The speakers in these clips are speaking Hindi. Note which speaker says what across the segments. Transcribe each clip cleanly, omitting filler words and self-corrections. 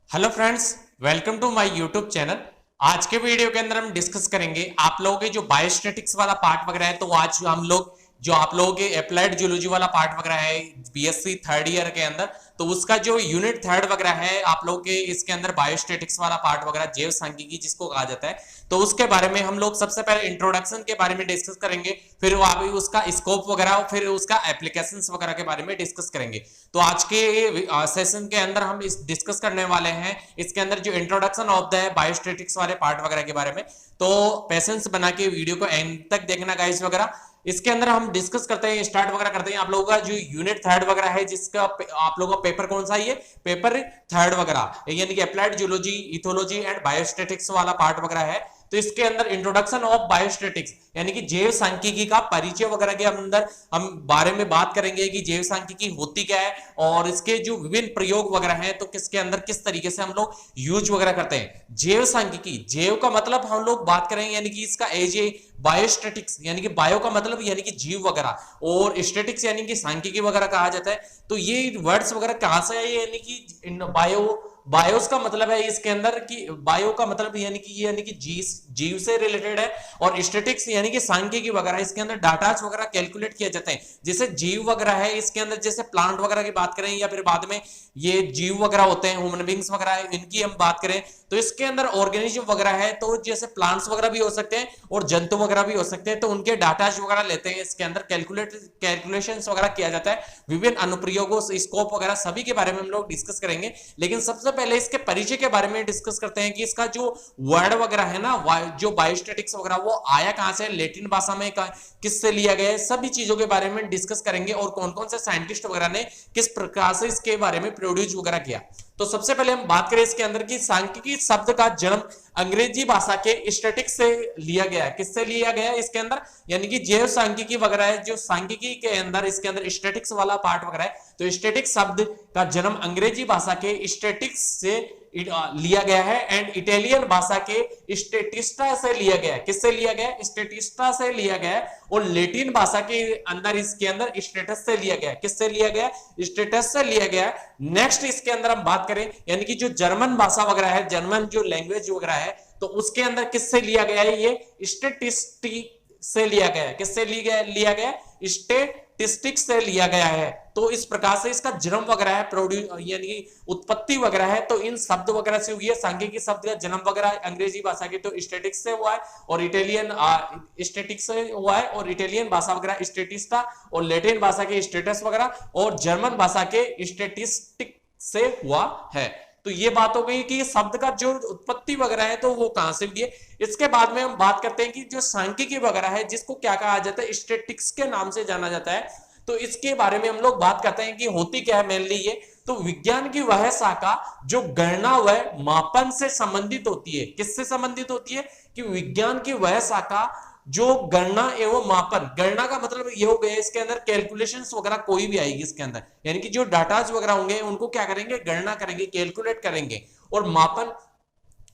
Speaker 1: Hello friends, welcome to my YouTube channel. आज के वीडियो के अंदर हम डिस्कस करेंगे आप लोगों के जो बायोस्टैटिक्स वाला पार्ट वगैरह है। तो आज हम लोग जो आप लोगों के अप्लाइड जियोलॉजी वाला पार्ट वगैरह है बीएससी थर्ड ईयर के अंदर, तो उसका जो यूनिट थर्ड वगैरह है आप लोगों के इसके अंदर बायोस्टैटिक्स वाला पार्ट वगैरह जैव सांख्यिकी जिसको कहा जाता है, तो उसके बारे में हम लोग सबसे पहले इंट्रोडक्शन के बारे में डिस्कस करेंगे, फिर अभी उसका स्कोप वगैरह, फिर उसका एप्लीकेशंस वगैरह के बारे में डिस्कस करेंगे। तो आज के सेशन के अंदर हम इस डिस्कस करने वाले हैं इसके अंदर जो इंट्रोडक्शन ऑफ द बायोस्टैटिक्स वाले पार्ट वगैरह के बारे में। तो पेशेंस बना के वीडियो को एंड तक देखना गाइस वगैरह। इसके अंदर हम डिस्कस करते हैं, स्टार्ट वगैरह करते हैं। आप लोगों का जो यूनिट थर्ड वगैरह है जिसका आप लोगों का पेपर कौन सा है, ये पेपर थर्ड वगैरह यानी कि applied geology, ethology and biostatics वाला पार्ट वगैरह है। तो इसके अंदर इंट्रोडक्शन ऑफ बायोस्टैटिक्स यानी कि जैव सांख्यिकी का परिचय वगैरह के अंदर हम बारे में बात करेंगे कि जैव सांख्यिकी होती क्या है और इसके जो विभिन्न प्रयोग वगैरह हैं तो किसके अंदर किस तरीके से हम लोग यूज वगैरह करते हैं। जैव सांख्यिकी, जैव का मतलब हम लोग बात करेंगे यानी कि इसका एज ए बायोस्टैटिक्स यानी कि बायो का मतलब यानी कि जीव वगैरह और स्टैटिक्स यानी कि सांख्यिकी वगैरह कहा जाता है। तो ये वर्ड्स वगैरह कहां से आए यानी कि बायो, बायोस का मतलब है इसके अंदर कि बायो का मतलब यानी कि ये यानी कि जीव से रिलेटेड है और स्टैटिक्स यानी कि सांख्यिकी वगैरह इसके अंदर डाटाज वगैरह कैलकुलेट किए जाते हैं। जैसे जीव वगैरह है इसके अंदर, जैसे प्लांट वगैरह की बात करें या फिर बाद में ये जीव वगैरह होते हैं ह्यूमन बींग्स वगैरह, इनकी हम बात करें तो इसके अंदर ऑर्गेनिज्म वगैरह है, तो जैसे प्लांट्स वगैरह भी हो सकते हैं और जंतु वगैरह भी हो सकते हैं। तो उनके डाटाज वगैरह लेते हैं, इसके अंदर कैलकुलेशंस वगैरह किया जाता है। विभिन्न अनुप्रयोगों, स्कोप वगैरह सभी के बारे में हम लोग डिस्कस करेंगे। लेकिन सबसे पहले इसके परिचय के बारे में डिस्कस करते हैं कि इसका जो वर्ड वगैरह है ना, जो बायोस्टैटिक्स वगैरह, वो आया कहां से, लैटिन भाषा में किससे लिया गया है, सभी चीजों के बारे में डिस्कस करेंगे और कौन कौन से साइंटिस्ट वगैरह ने किस प्रकार से इसके बारे में प्रोड्यूस वगैरह किया। तो सबसे पहले हम बात करें इसके अंदर की सांख्यिकी शब्द का जन्म अंग्रेजी भाषा के स्टैटिक्स से लिया गया है। किससे लिया गया है इसके अंदर, यानी कि जैव सांख्यिकी वगैरह है, जो सांख्यिकी के अंदर इसके अंदर स्टैटिक्स वाला पार्ट वगैरह है, तो स्टैटिक्स शब्द का जन्म अंग्रेजी भाषा के स्टैटिक्स से लिया गया है एंड इटालियन भाषा के स्टेटिस्टा से लिया गया है। किससे लिया गया है, स्टेटिस्टा से लिया गया है और लैटिन भाषा के अंदर इसके अंदर स्टेटस से लिया गया है। किससे लिया गया है, स्टेटस से लिया गया है। नेक्स्ट इसके अंदर हम बात करें यानी कि जो जर्मन भाषा वगैरह है, जर्मन जो लैंग्वेज वगैरह है, तो उसके अंदर किससे लिया गया है, ये स्टेटिस्टिक से लिया गया है। किससे लिया गया है, स्टेटिस्टिक्स से लिया गया है। तो इस प्रकार से इसका जन्म वगैरह है, प्रोड्यूस यानी उत्पत्ति वगैरह है, तो इन शब्द वगैरह से हुई है। सांख्यिकी शब्द का जन्म वगैरह अंग्रेजी भाषा की तो स्टैटिक्स से हुआ है और इटालियन स्टैटिक्स से हुआ है और इटालियन भाषा वगैरह स्टैटिस्टा और लैटिन भाषा के स्टेटस वगैरह और जर्मन भाषा के स्टैटिस्टिक से हुआ है। तो ये बात हो गई कि शब्द का जो उत्पत्ति वगैरह है तो वो कहां से हुई है। इसके बाद में हम बात करते हैं कि जो सांख्यिकी वगैरह है जिसको क्या कहा जाता है, स्टैटिक्स के नाम से जाना जाता है। तो इसके बारे में हम लोग बात करते हैं कि होती क्या है मेनली ये, तो विज्ञान की वह शाखा जो गणना व मापन से संबंधित होती है। किससे संबंधित होती है, कि विज्ञान की वह शाखा जो गणना एवं मापन, गणना का मतलब ये हो गया इसके अंदर कैलकुलेशंस वगैरह कोई भी आएगी इसके अंदर, यानी कि जो डाटाज वगैरह होंगे उनको क्या करेंगे, गणना करेंगे, कैलकुलेट करेंगे। और मापन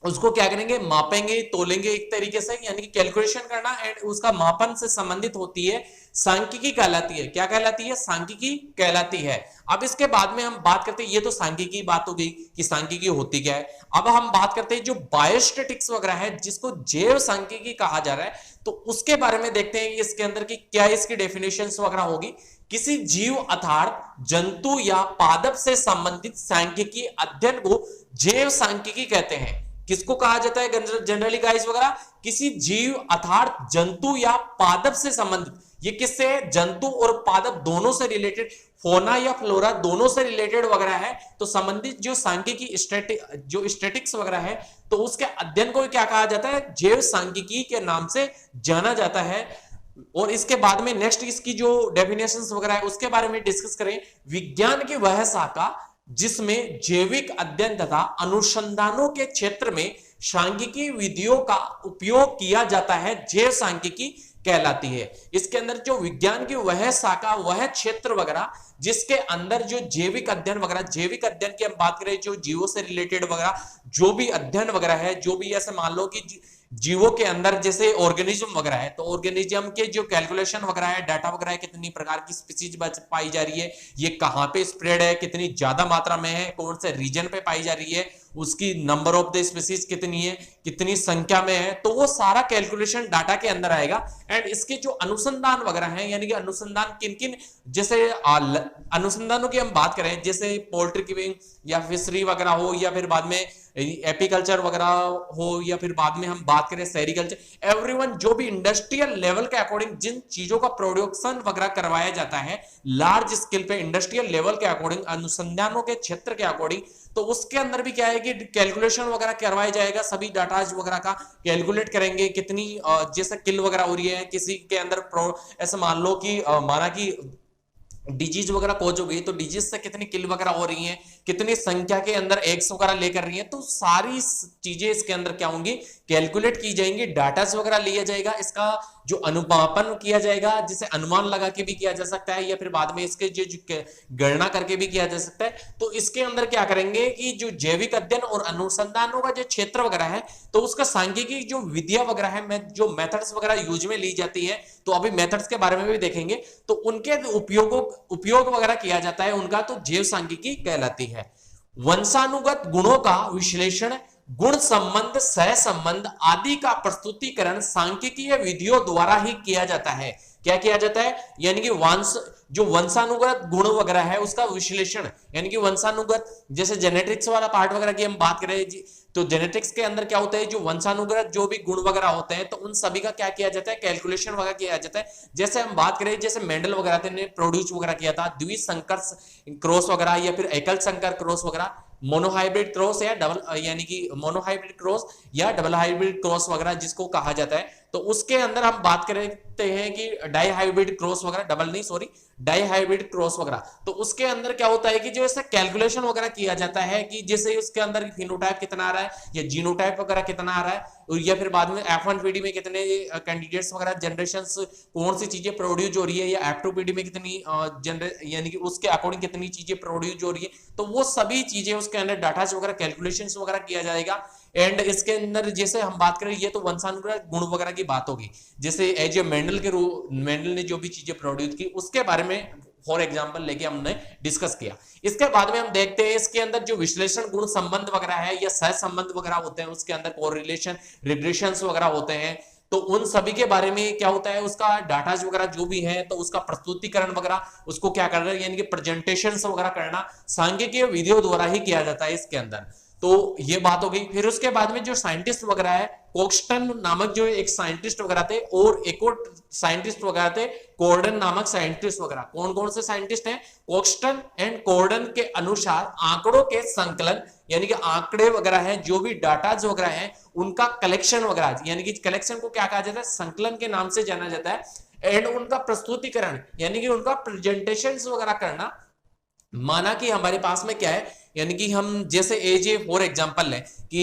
Speaker 1: उसको क्या करेंगे, मापेंगे, तोलेंगे एक तरीके से, यानी कि कैलकुलेशन करना एंड उसका मापन से संबंधित होती है, सांख्यिकी कहलाती है। क्या कहलाती है, सांख्यिकी कहलाती है। अब इसके बाद में हम बात करते हैं, ये तो सांख्यिकी बात हो गई कि सांख्यिकी होती क्या है। अब हम बात करते हैं जो बायोस्टैटिक्स वगैरह है जिसको जैव सांख्यिकी कहा जा रहा है, तो उसके बारे में देखते हैं इसके अंदर की क्या इसकी डेफिनेशंस वगैरह होगी। किसी जीव अर्थात जंतु या पादप से संबंधित सांख्यिकी अध्ययन को जैव सांख्यिकी कहते हैं। किसको कहा जाता है जनरली गाइस वगैरह, किसी जीव अर्थात जंतु या पादप से संबंधित। ये किससे है, जंतु और पादप दोनों से रिलेटेड, फोना या फ्लोरा दोनों से रिलेटेड वगैरह है, तो संबंधित जो सांख्यिकी जो स्टैटिक्स वगैरह है, तो उसके अध्ययन को क्या कहा जाता है, जैव सांख्यिकी के नाम से जाना जाता है। और इसके बाद में नेक्स्ट इसकी जो डेफिनेशंस वगैरह है उसके बारे में डिस्कस करें। विज्ञान की वह शाखा जिसमें जैविक अध्ययन तथा अनुसंधानों के क्षेत्र में सांख्यिकी विधियों का उपयोग किया जाता है, जैव सांख्यिकी कहलाती है। इसके अंदर जो विज्ञान की वह शाखा, वह क्षेत्र वगैरह जिसके अंदर जो जैविक अध्ययन वगैरह, जैविक अध्ययन की हम बात करें जो जीवों से रिलेटेड वगैरह जो भी अध्ययन वगैरह है, जो भी ऐसे मान लो कि जीवों के अंदर जैसे ऑर्गेनिज्म वगैरह है, तो ऑर्गेनिज्म के जो कैलकुलेशन वगैरह है, डाटा वगैरह है, कितनी प्रकार की स्पीसीज पाई जा रही है, ये कहां पे स्प्रेड है, कितनी ज्यादा मात्रा में है, कौन से रीजन पे पाई जा रही है, उसकी नंबर ऑफ द स्पीसीज कितनी है, कितनी संख्या में है, तो वो सारा कैलकुलेशन डाटा के अंदर आएगा। एंड इसके जो अनुसंधान वगैरह हैं, यानी कि अनुसंधान किन किन, जैसे अनुसंधानों की हम बात करें, जैसे पोल्ट्री कीपिंग या फिशरी वगैरह हो, या फिर बाद में एपीकल्चर वगैरह हो, या फिर बाद में हम बात करें सेरिकल्चर, एवरीवन जो भी इंडस्ट्रियल लेवल के अकॉर्डिंग जिन चीजों का प्रोडक्शन वगैरह करवाया जाता है लार्ज स्केल पे इंडस्ट्रियल लेवल के अकॉर्डिंग, अनुसंधानों के क्षेत्र के अकॉर्डिंग, तो उसके अंदर भी क्या है कि कैलकुलेशन वगैरह करवाया जाएगा, सभी डाटाज वगैरह का कैलकुलेट करेंगे, कितनी जैसे किल वगैरह हो रही है किसी के अंदर, ऐसे मान लो कि माना कि डिजीज वगैरह कोज हो गई, तो डिजीज से कितनी किल वगैरह हो रही हैं, कितनी संख्या के अंदर एग्स वगैरह लेकर रही हैं, तो सारी चीजें इसके अंदर क्या होंगी, कैलकुलेट की जाएंगी, डाटा वगैरह लिया जाएगा, इसका जो अनुमापन किया जाएगा, जिसे अनुमान लगा के भी किया जा सकता है, या फिर बाद में इसके जो गणना करके भी किया जा सकता है। तो इसके अंदर क्या करेंगे कि जो जैविक अध्ययन और अनुसंधानों का जो क्षेत्र वगैरह है, तो उसका सांख्यिकी जो विधिया वगैरह है, जो मेथड्स वगैरह यूज में ली जाती है, तो अभी मेथड्स के बारे में भी देखेंगे, तो उनके उपयोग वगैरह किया जाता है उनका, तो जैव सांख्यिकी कहलाती है। वंशानुगत गुणों का विश्लेषण, गुण संबंध, सह संबंध आदि का प्रस्तुतिकरण सांख्यिकीय विधियों द्वारा ही किया जाता है। क्या किया जाता है, यानी कि जो वंशानुगत गुण वगैरह है उसका विश्लेषण, यानी कि वंशानुगत, जैसे जेनेटिक्स वाला पार्ट वगैरह की हम बात करें तो जेनेटिक्स के अंदर क्या होता है, जो वंशानुगत जो भी गुण वगैरह होते हैं, तो उन सभी का क्या किया जाता है, कैलकुलेशन वगैरह किया जाता है। जैसे हम बात करें, जैसे मेंडल वगैरह ने प्रोड्यूस वगैरह किया था द्विसंकर क्रॉस वगैरह, या फिर एकल संकर क्रॉस वगैरह, मोनोहाइब्रिड क्रॉस या डबल, यानी कि मोनोहाइब्रिड क्रॉस या डबल हाइब्रिड क्रॉस वगैरह जिसको कहा जाता है, तो उसके अंदर हम बात करते हैं कि डाई हाइब्रिड क्रॉस वगैरह, डबल नहीं सॉरी, डाई हाइब्रिड क्रॉस वगैरह, तो उसके अंदर क्या होता है कि जो ऐसा कैलकुलेशन वगैरह किया जाता है कि जैसे उसके अंदर फिनोटाइप कितना आ रहा है या जीनोटाइप वगैरह कितना आ रहा है, या फिर बाद में F1 पीढ़ी में कितने कैंडिडेट्स वगैरह जनरेशंस कौन सी चीजें प्रोड्यूस हो रही है, या F2 पीढ़ी में कितनी यानी कि उसके अकॉर्डिंग कितनी चीजें प्रोड्यूस हो रही है, तो वो सभी चीजें उसके अंदर डाटा वगैरह कैलकुलेशंस वगैरह किया जाएगा। एंड इसके अंदर जैसे हम बात करें, ये तो वंशानुगत गुण वगैरह की बात होगी, जैसे एज ए मेंडल ने जो भी चीजें प्रोड्यूस की उसके बारे में फॉर एग्जांपल लेके हमने डिस्कस किया। इसके बाद में हम देखते हैं इसके अंदर जो विश्लेषण गुण संबंध वगैरह है या सह संबंध वगैरह होते हैं, उसके अंदर कोरिलेशन रिग्रेशंस वगैरह होते हैं, तो उन सभी के बारे में क्या होता है, उसका डाटा वगैरह जो भी है, तो उसका प्रस्तुतिकरण वगैरह उसको क्या करना है, यानी कि प्रेजेंटेशन वगैरह करना सांख्यिकीय विधियों द्वारा ही किया जाता है इसके अंदर। तो ये बात हो गई। फिर उसके बाद में जो साइंटिस्ट वगैरह है, कोक्सटन नामक जो एक साइंटिस्ट वगैरह थे, और एक और साइंटिस्ट वगैरह थे कोर्डन नामक साइंटिस्ट वगैरह। कौन कौन से साइंटिस्ट हैं, कोक्सटन एंड कोर्डन के अनुसार आंकड़ों के संकलन, यानी कि आंकड़े वगैरह हैं, जो भी डाटाज वगैरह हैं उनका कलेक्शन वगैरह, यानी कि कलेक्शन को क्या कहा जाता है, संकलन के नाम से जाना जाता है, एंड उनका प्रस्तुतिकरण यानी कि उनका प्रेजेंटेशन वगैरह करना। माना कि हमारे पास में क्या है, यानी कि हम जैसे एज ए फॉर एग्जांपल लें कि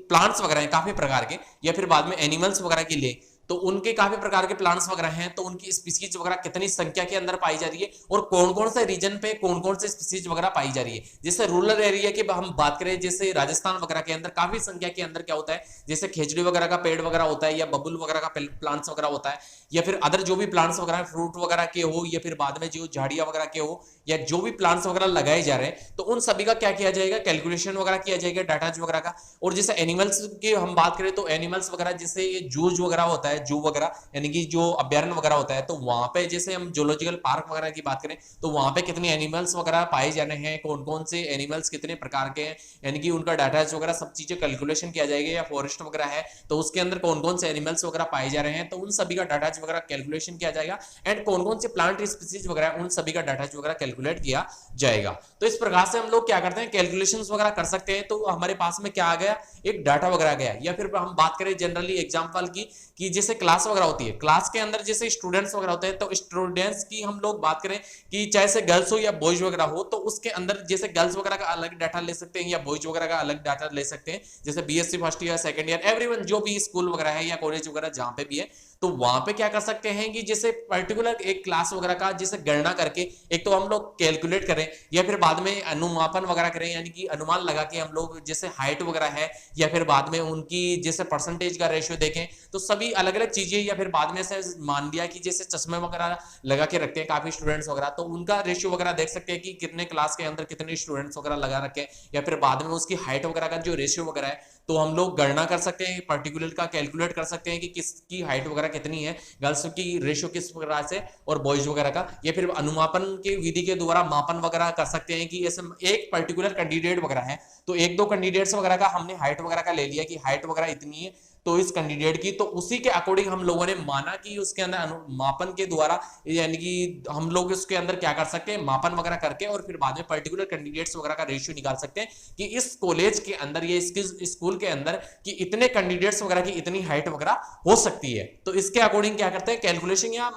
Speaker 1: प्लांट्स वगैरह हैं काफी प्रकार के, या फिर बाद में एनिमल्स वगैरह के लिए, तो उनके काफी प्रकार के प्लांट्स वगैरह हैं, तो उनकी स्पीसीज वगैरह कितनी संख्या के अंदर पाई जा रही है, और कौन कौन से रीजन पे कौन कौन से स्पीसीज वगैरह पाई जा रही है। जैसे रूरल एरिया की हम बात करें, जैसे राजस्थान वगैरह के अंदर काफी संख्या के अंदर क्या होता है, जैसे खेजड़ी वगैरह का पेड़ वगैरह होता है, या बबुल वगैरह का प्लांट्स वगैरह होता है, या फिर अदर जो भी प्लांट्स वगैरह फ्रूट वगैरह के हो, या फिर बाद में जो झाड़ियां वगैरह के हो, या जो भी प्लांट्स वगैरह लगाए जा रहे हैं, तो उन सभी का क्या किया जाएगा, कैलकुलेशन वगैरह किया जाएगा, डाटा वगैरह का। और जैसे एनिमल्स की हम बात करें, तो एनिमल्स वगैरह जैसे जूज वगैरह होता है, जू वगैरह यानी कि जो अभ्यारण्य वगैरह होता है, तो वहां पे जैसे हम जूलॉजिकल पार्क वगैरह की बात करें, तो वहां पे कितने एनिमल्स वगैरह पाए जाने हैं, कौन कौन से एनिमल्स कितने प्रकार के हैं, यानी कि उनका डाटा वगैरह सब चीजें कैलकुलेशन किया जाएगा। या फॉरेस्ट वगैरह है तो उसके अंदर कौन कौन से एनिमल्स वगैरह पाए जा रहे हैं, तो उन सभी का डाटा वगैरह कैलकुलेशन किया जाएगा। एंड कौन कौन से प्लांट स्पीसीज वगैरह उन सभी का डाटा वगैरह कैलकुलेट किया जाएगा। तो इस प्रकार से हम लोग क्या करते हैं, कैलकुलेशन वगैरह कर सकते हैं। तो हमारे पास में क्या आ गया, एक डाटा वगैरह गया। या फिर हम बात करें जनरली एग्जांपल की कि जैसे क्लास वगैरह होती है, क्लास के अंदर जैसे स्टूडेंट्स वगैरह होते हैं, तो स्टूडेंट्स की हम लोग बात करें कि चाहे से गर्ल्स हो या बॉयज वगैरह हो, तो उसके अंदर जैसे गर्ल्स वगैरह का अलग डाटा ले सकते हैं या बॉयज वगैरह का अलग डाटा ले सकते हैं। जैसे BSc first year second year everyone जो भी स्कूल वगैरह है या कॉलेज वगैरह जहां पे भी है, तो वहां पे क्या कर सकते हैं कि जैसे पर्टिकुलर एक क्लास वगैरह का जैसे गणना करके एक तो हम लोग कैलकुलेट करें या फिर बाद में अनुमापन वगैरह करें, यानी कि अनुमान लगा के हम लोग जैसे हाइट वगैरह है या फिर बाद में उनकी जैसे परसेंटेज का रेशियो देखें, तो सभी अलग अलग चीजें, या फिर बाद में से मान लिया कि जैसे चश्मे वगैरह लगा के रखते हैं काफी स्टूडेंट्स वगैरह, तो उनका रेशियो वगैरह देख सकते हैं कि कितने क्लास के अंदर कितने स्टूडेंट्स वगैरह लगा रखे हैं, या फिर बाद में उसकी हाइट वगैरह का जो रेशियो वगैरह है तो हम लोग गणना कर सकते हैं, पर्टिकुलर का कैलकुलेट कर सकते हैं कि किसकी हाइट वगैरह कितनी है, गर्ल्स की रेशियो किस प्रकार से और बॉयज वगैरह का, या फिर अनुमापन के विधि के द्वारा मापन वगैरह कर सकते हैं कि ऐसे एक पर्टिकुलर कैंडिडेट वगैरह है तो एक दो कैंडिडेट्स वगैरह का हमने हाइट वगैरह का ले लिया कि हाइट वगैरह इतनी है तो इस कैंडिडेट की, तो उसी के अकॉर्डिंग हम लोगों ने माना कि उसके अंदर अनुमापन के द्वारा यानी कि हम लोग उसके अंदर क्या कर सकते हैं, मापन वगैरह करके और फिर बाद में पर्टिकुलर कैंडिडेट्स वगैरह का रेशियो निकाल सकते हैं कि इस कॉलेज के अंदर या इसके स्कूल के अंदर कि इतने कैंडिडेट्स वगैरह की इतनी हाइट वगैरह हो सकती है। तो इसके अकॉर्डिंग क्या करते हैं, कैलकुलेशन या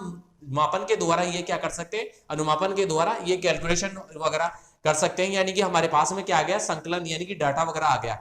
Speaker 1: मापन के द्वारा ये क्या कर सकते हैं, अनुमापन के द्वारा ये कैलकुलेशन वगैरह कर सकते हैं, यानी कि हमारे पास में क्या आ गया, संकलन यानी कि डाटा वगैरह आ गया,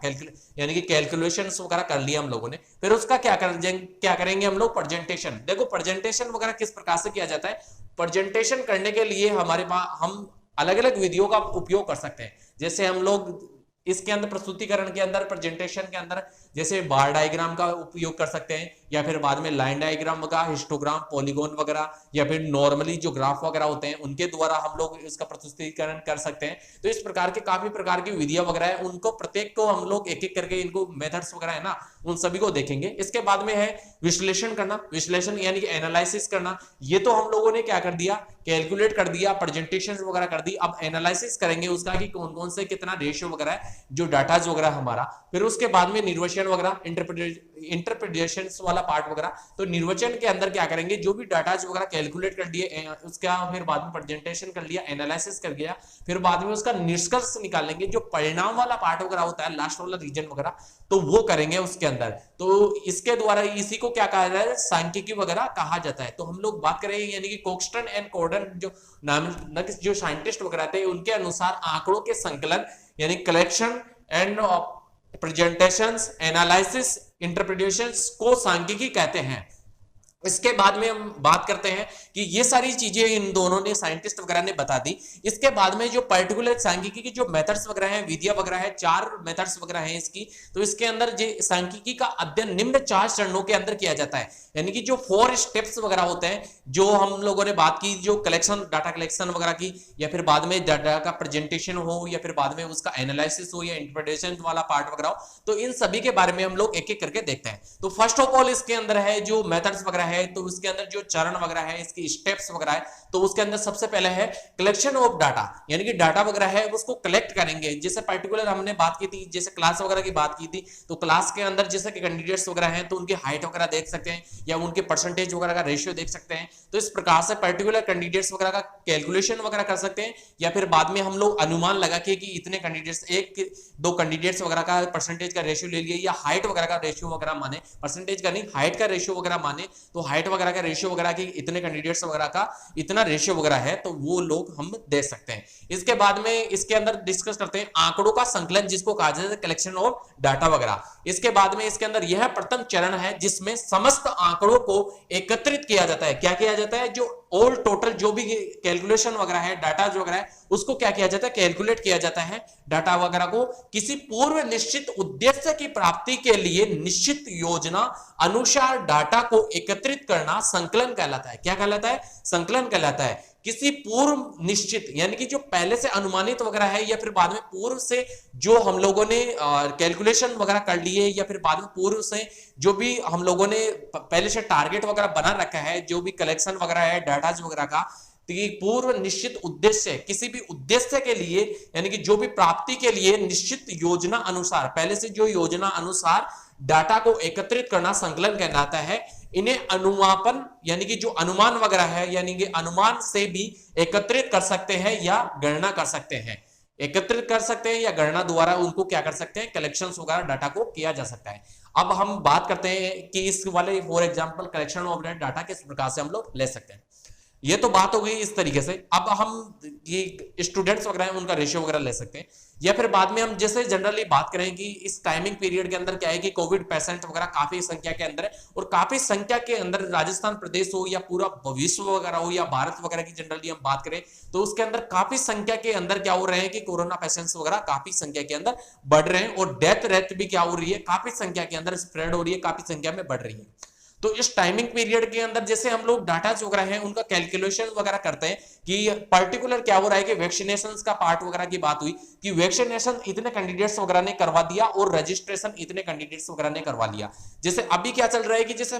Speaker 1: यानी कि कैलकुलेशंस वगैरह कर लिया हम लोगों ने। फिर उसका क्या करेंगे हम लोग, प्रेजेंटेशन। देखो प्रेजेंटेशन वगैरह किस प्रकार से किया जाता है, प्रेजेंटेशन करने के लिए हमारे पास हम अलग अलग विधियों का उपयोग कर सकते हैं। जैसे हम लोग इसके अंदर प्रस्तुतिकरण के अंदर प्रेजेंटेशन के अंदर जैसे बार डायग्राम का उपयोग कर सकते हैं, या फिर बाद में लाइन डायग्राम वगैरह, हिस्टोग्राम, पॉलीगॉन वगैरह, या फिर नॉर्मली जो ग्राफ वगैरह होते हैं उनके द्वारा हम लोग इसका प्रस्तुतिकरण कर सकते हैं। तो इस प्रकार के काफी प्रकार की विधियां वगैरह है, उनको प्रत्येक को हम लोग एक एक करके इनको मेथड्स वगैरह है ना उन सभी को देखेंगे। इसके बाद में है विश्लेषण करना, विश्लेषण यानी कि एनालिसिस करना। ये तो हम लोगों ने क्या कर दिया, कैलकुलेट कर दिया, प्रेजेंटेशन वगैरह कर दी। अब एनालिसिस करेंगे उसका कि कौन कौन से कितना रेशियो वगैरह है जो डाटाज वगैरह हमारा। फिर उसके बाद में निर्वचन वगैरह, इंटरप्रिटेशन वाला पार्ट वगैरह। तो निर्वचन के अंदर क्या करेंगे, जो भी डाटाज वगैरह कैलकुलेट कर दिए उसका फिर बाद में प्रेजेंटेशन कर लिया, एनालिसिस कर दिया, फिर बाद में उसका निष्कर्ष निकालेंगे, जो परिणाम वाला पार्ट वगैरह होता है, लास्ट वाला रीजन वगैरह, तो वो करेंगे उसके अंदर। तो इसके द्वारा इसी को क्या कहा जाता है, सांख्यिकी वगैरह कहा जाता है। तो हम लोग बात करें यानी कि कोक्स्टन एंड कॉर्डन जो नाम जो साइंटिस्ट वगैरह थे उनके अनुसार आंकड़ों के संकलन यानी collection and presentations, analysis, interpretations को सांख्यिकी कहते हैं। इसके बाद में हम बात करते हैं कि ये सारी चीजें इन दोनों ने साइंटिस्ट वगैरह ने बता दी। इसके बाद में जो पर्टिकुलर सांख्यिकी की जो मेथड्स वगैरह हैं, विधियां वगैरह है, 4 मेथड्स वगैरह हैं इसकी। तो इसके अंदर सांख्यिकी का अध्ययन निम्न 4 चरणों के अंदर किया जाता है, यानी कि जो 4 स्टेप्स वगैरह होते हैं जो हम लोगों ने बात की, जो कलेक्शन, डाटा कलेक्शन वगैरह की, या फिर बाद में डाटा का प्रेजेंटेशन हो, या फिर बाद में उसका एनालिसिस हो, या इंटरप्रिटेशन वाला पार्ट वगैरह हो। तो इन सभी के बारे में हम लोग एक एक करके देखते हैं। तो फर्स्ट ऑफ ऑल इसके अंदर है जो मेथड्स वगैरह है, तो उसके अंदर जो चरण वगैरह है, इसकी स्टेप्स वगैरह है। तो उसके अंदर सबसे पहले है कलेक्शन ऑफ डाटा, यानी कि डाटा वगैरह है उसको कलेक्ट करेंगे। जैसे पर्टिकुलर हमने बात की थी, जैसे क्लास वगैरह की बात की थी, तो क्लास के अंदर जैसे कि कैंडिडेट्स वगैरह हैं तो उनकी हाइट वगैरह देख सकते हैं, या उनके परसेंटेज वगैरह का रेशियो देख सकते हैं। तो इस प्रकार से पर्टिकुलर कैंडिडेट्स वगैरह का कैलकुलेशन वगैरह कर सकते हैं, या फिर बाद में हम लोग अनुमान लगा के कि इतने कैंडिडेट्स, एक दो कैंडिडेट्स वगैरह का परसेंटेज का रेशियो ले लिए, या हाइट वगैरह का रेशियो वगैरह माने, परसेंटेज का नहीं हाइट का रेशियो वगैरह माने, तो हाइट वगैरह का रेशियो वगैरह की इतने कैंडिडेट्स वगैरह का इतना रेशियो वगैरह है, तो वो लोग हम दे सकते हैं। इसके बाद में इसके अंदर डिस्कस करते हैं आंकड़ों का संकलन, जिसको कहा जाता है कलेक्शन ऑफ डाटा वगैरह। इसके बाद में इसके अंदर यह प्रथम चरण है जिसमें समस्त आंकड़ों को एकत्रित किया जाता है। क्या किया जाता है, जो ऑल टोटल जो भी कैलकुलेशन वगैरह है, डाटा जो वगैरह है, उसको क्या किया जाता है, कैलकुलेट किया जाता है डाटा वगैरह को। किसी पूर्व निश्चित उद्देश्य की प्राप्ति के लिए निश्चित योजना अनुसार डाटा को एकत्रित करना संकलन कहलाता है। क्या कहलाता है, संकलन कहलाता है। किसी पूर्व निश्चित यानी कि जो पहले से अनुमानित वगैरह है, या फिर बाद में पूर्व से जो हम लोगों ने कैलकुलेशन वगैरह कर लिए, या फिर बाद में पूर्व से जो भी हम लोगों ने पहले से टारगेट वगैरह बना रखा है, जो भी कलेक्शन वगैरह है डाटा वगैरह का, तो ये पूर्व निश्चित उद्देश्य, किसी भी उद्देश्य के लिए यानी कि जो भी प्राप्ति के लिए निश्चित योजना अनुसार, पहले से जो योजना अनुसार डाटा को एकत्रित करना संकलन कहलाता है। इन्हें अनुमापन यानी कि जो अनुमान वगैरह है, यानी कि अनुमान से भी एकत्रित कर सकते हैं या गणना कर सकते हैं, एकत्रित कर सकते हैं या गणना द्वारा उनको क्या कर सकते हैं, कलेक्शंस वगैरह डाटा को किया जा सकता है। अब हम बात करते हैं कि इस वाले for example collection of data किस प्रकार से हम लोग ले सकते हैं। ये तो बात हो गई इस तरीके से। अब हम ये स्टूडेंट्स वगैरह हैं उनका रेशियो वगैरह ले सकते हैं, या फिर बाद में हम जैसे जनरली बात करें कि इस टाइमिंग पीरियड के अंदर क्या है कि कोविड पेशेंट वगैरह काफी संख्या के अंदर है, और काफी संख्या के अंदर राजस्थान प्रदेश हो या पूरा विश्व वगैरह हो या भारत वगैरह की जनरली हम बात करें तो उसके अंदर काफी संख्या के अंदर क्या हो रहे हैं कि कोरोना पेशेंट्स वगैरह काफी संख्या के अंदर बढ़ रहे हैं, और डेथ रेट भी क्या हो रही है, काफी संख्या के अंदर स्प्रेड हो रही है, काफी संख्या में बढ़ रही है। तो इस टाइमिंग पीरियड के अंदर जैसे हम लोग डाटा जो वगैरह है उनका कैलकुलेशन वगैरह करते हैं कि पर्टिकुलर क्या हो रहा है कि वैक्सीनेशन का पार्ट वगैरह की बात हुई कि वैक्सीनेशन इतने कैंडिडेट्स वगैरह ने करवा दिया और रजिस्ट्रेशन इतने कैंडिडेट्स वगैरह ने करवा लिया। जैसे अभी क्या चल रहा है कि जैसे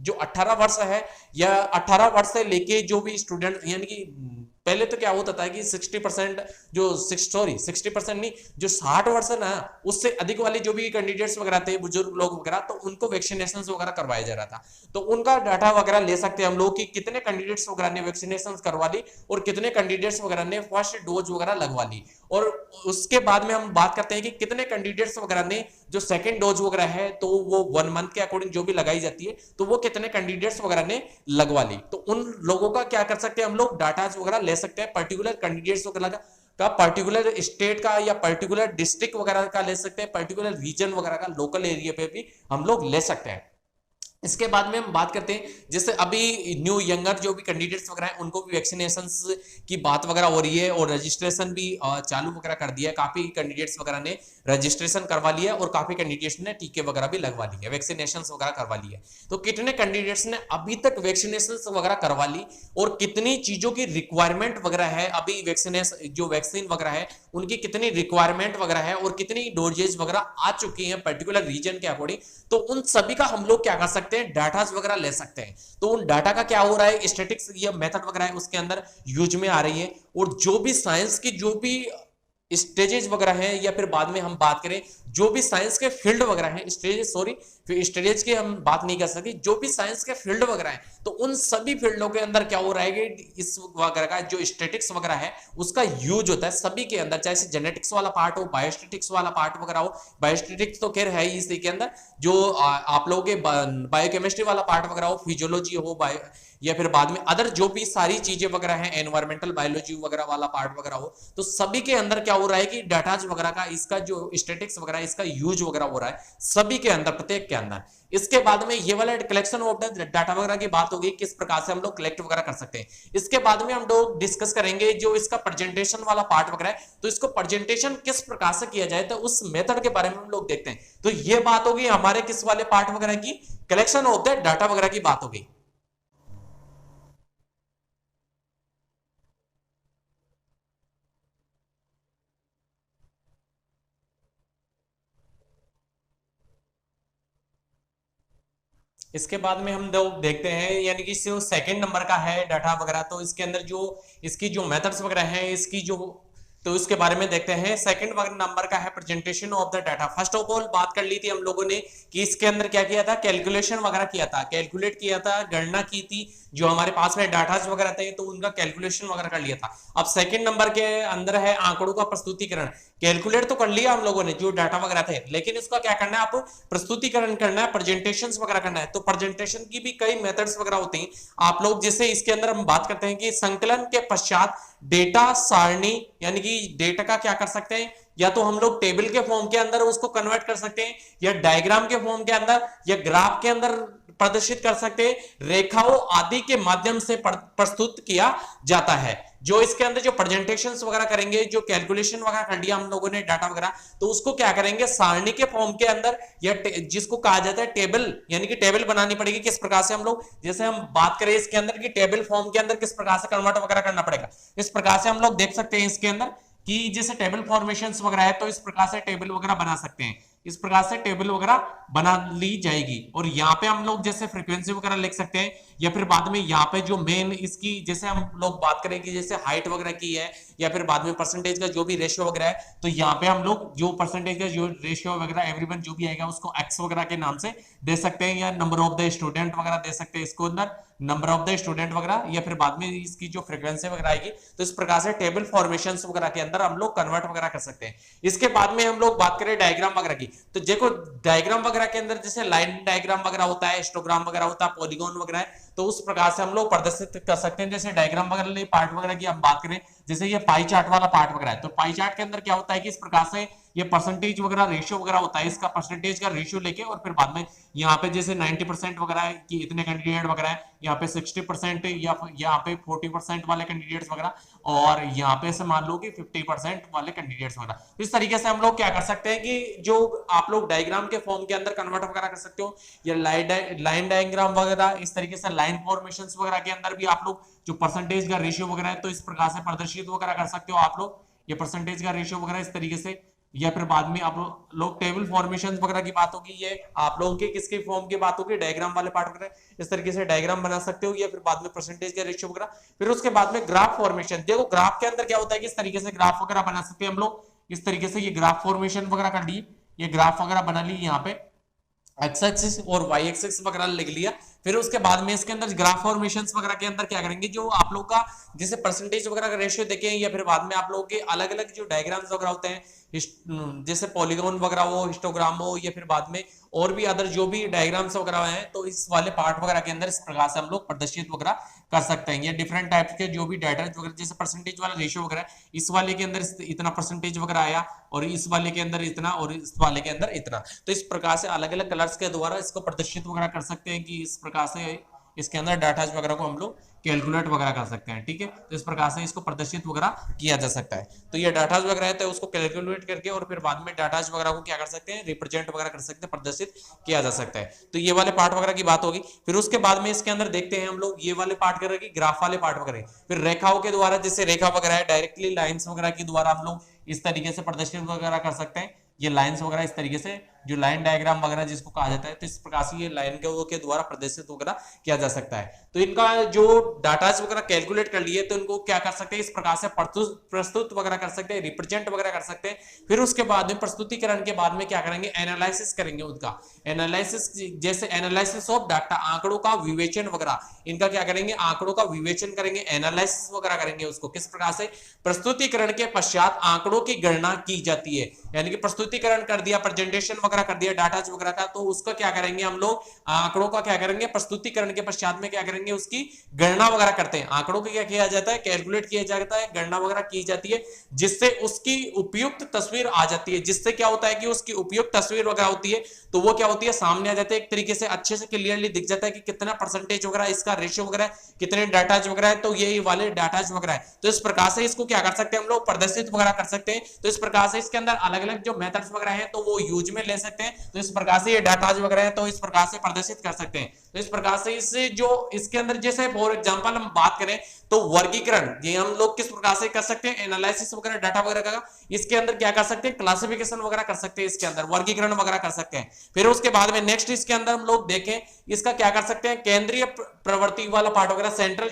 Speaker 1: जो 18 वर्ष है या 18 वर्ष से लेके जो भी स्टूडेंट, यानी कि पहले तो क्या होता था कि 60% जो 60% नहीं, जो 60 वर्ष है ना उससे अधिक वाले जो भी कैंडिडेट्स वगैरह थे, बुजुर्ग लोग वगैरह, तो उनको वैक्सीनेशन वगैरह करवाया जा रहा था। तो उनका डाटा वगैरह ले सकते हैं हम लोग कि कितने कैंडिडेट्स वगैरह ने वैक्सीनेशन करवा ली और कितने कैंडिडेट्स वगैरह ने फर्स्ट डोज वगैरह लगवा ली, और उसके बाद में हम बात करते हैं कि कितने कैंडिडेट्स वगैरह ने जो सेकंड डोज वगैरह है तो वो 1 मंथ के अकॉर्डिंग जो भी लगाई जाती है तो वो कितने कैंडिडेट्स वगैरह ने लगवा ली। तो उन लोगों का क्या कर सकते हैं हम लोग, डाटा वगैरह ले सकते हैं, पर्टिकुलर कैंडिडेट्स वगैरह का पर्टिकुलर स्टेट का या पर्टिकुलर डिस्ट्रिक्ट वगैरह का ले सकते हैं, पर्टिकुलर रीजन वगैरह का, लोकल एरिया पे भी हम लोग ले सकते हैं। इसके बाद में हम बात करते हैं जैसे अभी न्यू यंगर जो भी कैंडिडेट्स वगैरह हैं उनको भी वैक्सीनेशन की बात वगैरह हो रही है और रजिस्ट्रेशन भी चालू वगैरह कर दिया है। काफी कैंडिडेट्स वगैरह ने रजिस्ट्रेशन करवा लिया है और काफी कैंडिडेट्स ने टीके वगैरह भी लगवा लिए, वैक्सीनेशन वगैरह करवा ली है। तो कितने कैंडिडेट्स ने अभी तक वैक्सीनेशन वगैरह करवा ली और कितनी चीजों की रिक्वायरमेंट वगैरह है, अभी वैक्सीनेशन जो वैक्सीन वगैरह है उनकी कितनी रिक्वायरमेंट वगैरह है और कितनी डोजेज वगैरह आ चुकी है पर्टिकुलर रीजन के अकॉर्डिंग, तो उन सभी का हम लोग क्या कर सकते हैं, डाटा वगैरह ले सकते हैं। तो उन डाटा का क्या हो रहा है, स्टैटिस्टिक्स ये मेथड वगैरह है उसके अंदर यूज में आ रही है, और जो भी साइंस की जो भी स्टेजेस वगैरह हैं, या फिर बाद में हम बात करें जो भी साइंस के फील्ड वगैरह हैं, स्टेजेस सॉरी स्टेजेस की हम बात नहीं कर सकते, जो भी साइंस के फील्ड वगैरह हैं तो उन सभी फील्डों के अंदर क्या हो रहा है कि इस वगैरह का जो स्टैटिस्टिक्स वगैरह है उसका यूज होता है सभी के अंदर, चाहे जेनेटिक्स वाला पार्ट हो, बायोस्टैटिक्स वाला पार्ट वगैरह हो। बायोस्टैटिक्स तो खैर है ही इसी के अंदर, जो आप लोगों के बायोकेमिस्ट्री वाला पार्ट वगैरह हो, फिजियोलॉजी हो, बायो या फिर बाद में अदर जो भी सारी चीजें वगैरह हैं, एनवायरमेंटल बायोलॉजी वगैरह वाला पार्ट वगैरह हो, तो सभी के अंदर क्या हो रहा है कि डाटाज वगैरह का इसका जो स्टैटिस्टिक्स वगैरह इसका यूज वगैरह हो रहा है सभी के अंदर, प्रत्येक के अंदर। इसके बाद में ये वाला कलेक्शन ऑफ डाटा वगैरह की बात होगी, किस प्रकार से हम लोग कलेक्ट वगैरह कर सकते हैं। इसके बाद में हम लोग डिस्कस करेंगे जो इसका प्रेजेंटेशन वाला पार्ट वगैरह है, तो इसको प्रेजेंटेशन किस प्रकार से किया जाए तो उस मेथड के बारे में हम लोग देखते हैं। तो ये बात होगी हमारे किस वाले पार्ट वगैरह की, कलेक्शन ऑफ द डाटा वगैरह की बात होगी। इसके बाद में हम लोग देखते हैं यानी कि जो सेकंड नंबर का है डाटा वगैरह, तो इसके अंदर जो इसकी जो मेथड्स वगैरह हैं इसकी जो, तो इसके बारे में देखते हैं। सेकंड नंबर का है presentation of the data. First of all बात कर ली थी हम लोगों ने कि इसके अंदर क्या किया था, कैलकुलेशन वगैरह किया था, कैलकुलेट किया था, गणना की थी, जो हमारे पास में डाटा वगैरह थे तो उनका कैलकुलेशन वगैरह कर लिया था। अब सेकंड नंबर के अंदर है आंकड़ों का प्रस्तुतिकरण। कैलकुलेट तो कर लिया हम लोगों ने जो डाटा वगैरह थे, लेकिन इसका क्या करना है, आप प्रस्तुतिकरण करना है, प्रेजेंटेशन वगैरह करना है। तो प्रेजेंटेशन की भी कई मेथड्स वगैरह होती हैं आप लोग, जैसे इसके अंदर हम बात करते हैं कि संकलन के पश्चात डेटा सारणी, यानी कि डेटा का क्या कर सकते हैं, या तो हम लोग टेबल के फॉर्म के अंदर उसको कन्वर्ट कर सकते हैं, या डायग्राम के फॉर्म के अंदर, या ग्राफ के अंदर प्रदर्शित कर सकते हैं, रेखाओं आदि के माध्यम से प्रस्तुत किया जाता है। जो इसके अंदर जो प्रेजेंटेशंस वगैरह करेंगे, जो कैलकुलेशन वगैरह कर लिया हम लोगों ने डाटा वगैरह, तो उसको क्या करेंगे सारणी के फॉर्म के अंदर, या जिसको कहा जाता है टेबल, यानी कि टेबल बनानी पड़ेगी। किस प्रकार से हम लोग, जैसे हम बात करें इसके अंदर कि टेबल फॉर्म के अंदर किस प्रकार से कन्वर्ट वगैरह करना पड़ेगा, इस प्रकार से हम लोग देख सकते हैं इसके अंदर कि जैसे टेबल फॉर्मेशंस वगैरह है तो इस प्रकार से टेबल वगैरह बना सकते हैं, इस प्रकार से टेबल वगैरह बना ली जाएगी। और यहाँ पे हम लोग जैसे फ्रीक्वेंसी वगैरह लिख सकते हैं, या फिर बाद में यहाँ पे जो मेन इसकी जैसे हम लोग बात करें कि जैसे हाइट वगैरह की है, या फिर बाद में परसेंटेज का जो भी रेशियो वगैरह है, तो यहाँ पे हम लोग जो परसेंटेज का जो रेशियो वगैरह एवरीवन जो भी आएगा उसको एक्स वगैरह के नाम से दे सकते हैं, या नंबर ऑफ द स्टूडेंट वगैरह दे सकते हैं इसको अंदर, नंबर ऑफ द स्टूडेंट वगैरह, या फिर बाद में इसकी जो फ्रीक्वेंसी वगैरह आएगी। तो इस प्रकार से टेबल फॉर्मेशंस वगैरह के अंदर हम लोग कन्वर्ट वगैरह कर सकते हैं। इसके बाद में हम लोग बात करें डायग्राम वगैरह की, तो देखो डायग्राम वगैरह के अंदर जैसे लाइन डायग्राम वगैरह होता है, हिस्टोग्राम वगैरह होता है, पॉलीगॉन वगैरह है, तो उस प्रकार से हम लोग प्रदर्शित कर सकते हैं। जैसे डायग्राम वगैरह पार्ट वगैरह की हम बात करें, जैसे ये पाई चार्ट वाला पार्ट वगैरह है, तो पाई चार्ट के अंदर क्या होता है कि इस प्रकार से ये परसेंटेज वगैरह रेशियो वगैरह होता है, इसका परसेंटेज का रेशियो लेके और फिर बाद में यहाँ पे जैसे 90% वगैरह है कि इतने कैंडिडेट वगैरह है, यहाँ पे 60% या यहाँ पे 40% वाले कैंडिडेट्स वगैरह, और यहाँ पे से मान लो कि 50% वाले कैंडिडेट्स वगैरह। तो इस तरीके से हम लोग क्या कर सकते हैं कि जो आप लोग डायग्राम के फॉर्म के अंदर कन्वर्ट वगैरह कर सकते हो, या लाइन डायग्राम वगैरह, इस तरीके से लाइन फॉर्मेशंस वगैरह के अंदर भी आप लोग जो परसेंटेज का रेशियो वगैरह है तो इस प्रकार से प्रदर्शित वगैरह कर सकते हो आप लोग, ये परसेंटेज का रेशियो वगैरह इस तरीके से। या फिर बाद में आप लोग टेबल फॉर्मेशन वगैरह की बात होगी, ये आप लोगों के किसके फॉर्म की बात होगी, डायग्राम वाले पार्ट वगैरह इस तरीके से डायग्राम बना सकते हो, या फिर बाद में परसेंटेज का रेशियो वगैरह। फिर उसके बाद में ग्राफ फॉर्मेशन, देखो ग्राफ के अंदर क्या होता है कि इस तरीके से ग्राफ वगैरह बना सकते हैं हम लोग, इस तरीके से ये ग्राफ फॉर्मेशन वगैरह कर ली, ये ग्राफ वगैरह बना ली, यहाँ पे एक्स एक्सिस और वाई एक्सिस वगैरह लिख लिया। फिर उसके बाद में इसके अंदर ग्राफ फॉर्मेशंस वगैरह के अंदर क्या करेंगे, जो आप लोग का जैसे परसेंटेज वगैरह का रेशियो देखें, या फिर बाद में आप लोगों के अलग अलग जो डायग्राम्स वगैरह होते हैं, जैसे पॉलीगॉन वगैरह हो, हिस्टोग्राम हो, या फिर बाद में और भी अदर जो भी डायग्राम्स वगैरह हैं, तो इस वाले पार्ट वगैरह के अंदर इस प्रकार से हम लोग प्रदर्शित वगैरह कर सकते हैं। ये डिफरेंट टाइप के जो भी डाटा वगैरह, जैसे परसेंटेज वाला रेशियो वगैरह, इस वाले के अंदर इतना परसेंटेज वगैरह आया, और इस वाले के अंदर इतना, और इस वाले के अंदर इतना, तो इस प्रकार से अलग अलग कलर्स के द्वारा इसको प्रदर्शित वगैरह कर सकते हैं कि इस प्रकार से इसके अंदर डाटा वगैरह को हम लोग कैलकुलेट वगैरह कर सकते हैं। ठीक है, तो इस प्रकार से इसको प्रदर्शित वगैरह किया जा सकता है। तो ये डाटा वगैरह है तो उसको कैलकुलेट करके और फिर बाद में डाटा वगैरह को क्या कर सकते हैं, रिप्रेजेंट वगैरह कर सकते हैं, प्रदर्शित किया जा सकता है। तो ये वाले पार्ट वगैरह की बात होगी। फिर उसके बाद में इसके अंदर देखते हैं हम लोग ये वाले पार्ट करेंगे, ग्राफ वाले पार्ट वगैरह, फिर रेखाओं के द्वारा, जैसे रेखा वगैरह है डायरेक्टली लाइन्स वगैरह के द्वारा हम लोग इस तरीके से प्रदर्शित वगैरह कर सकते हैं। ये लाइंस वगैरह इस तरीके से, जो लाइन डायग्राम वगैरह जिसको कहा जाता है, तो इस प्रकार से ये लाइन के द्वारा प्रदर्शित वगैरह किया जा सकता है। तो इनका जो डाटा वगैरह कैलकुलेट कर लिए, तो इनको क्या कर सकते हैं, इस प्रकार से प्रस्तुत वगैरह कर सकते हैं, रिप्रेजेंट वगैरह कर सकते हैं। फिर उसके बाद में प्रस्तुतिकरण के बाद में क्या करेंगे, एनालिसिस करेंगे उनका। एनालिसिस जैसे एनालिसिस ऑफ डाटा, आंकड़ों का विवेचन वगैरह, इनका क्या करेंगे, आंकड़ों का विवेचन करेंगे, एनालिसिस वगैरह करेंगे उसको। किस प्रकार से, प्रस्तुतिकरण के पश्चात आंकड़ों की गणना की जाती है, यानी कि प्रस्तुतिकरण कर दिया, प्रेजेंटेशन वगैरह कर दिया डाटा वगैरह का, तो उसका क्या करेंगे हम लोग, आंकड़ों का क्या करेंगे, प्रस्तुतिकरण के पश्चात में क्या करेंगे, उसकी गणना वगैरह करते हैं। आंकड़ों को क्या किया जाता है, कैलकुलेट किया जाता है, गणना वगैरह की जाती है, जिससे उसकी उपयुक्त तस्वीर आ जाती है। जिससे क्या होता है कि उसकी उपयुक्त तस्वीर वगैरह होती है, तो वो क्या होती है, सामने आ जाते हैं, एक तरीके से अच्छे से क्लियरली दिख जाता है कि कितना परसेंटेज वगैरह, इसका रेशियो वगैरह, कितने डाटा वगैरह है, तो यही वाले डाटा वगैरह है। तो इस प्रकार से इसको क्या कर सकते हैं हम लोग, प्रदर्शित वगैरह कर सकते हैं। तो इस प्रकार से इसके अंदर अलग अलग जो मेथड्स वगैरह हैं तो वो यूज में ले सकते हैं। तो इस प्रकार से ये डाटा वगैरह है तो इस प्रकार से प्रदर्शित कर सकते हैं। तो इस प्रकार से इससे जो इसके अंदर जैसे फॉर एग्जांपल हम बात करें तो वर्गीकरण, ये हम लोग किस प्रकार से कर सकते हैं, एनालिसिस वगैरह डाटा वगैरह का, इसके अंदर क्या कर सकते हैं, क्लासिफिकेशन वगैरह कर सकते हैं, इसके अंदर वर्गीकरण वगैरह कर सकते हैं। फिर उसके बाद में नेक्स्ट इसके अंदर हम लोग देखें, इसका क्या कर सकते हैं, केंद्रीय प्रवृत्ति वाला पार्ट वगैरह, सेंट्रल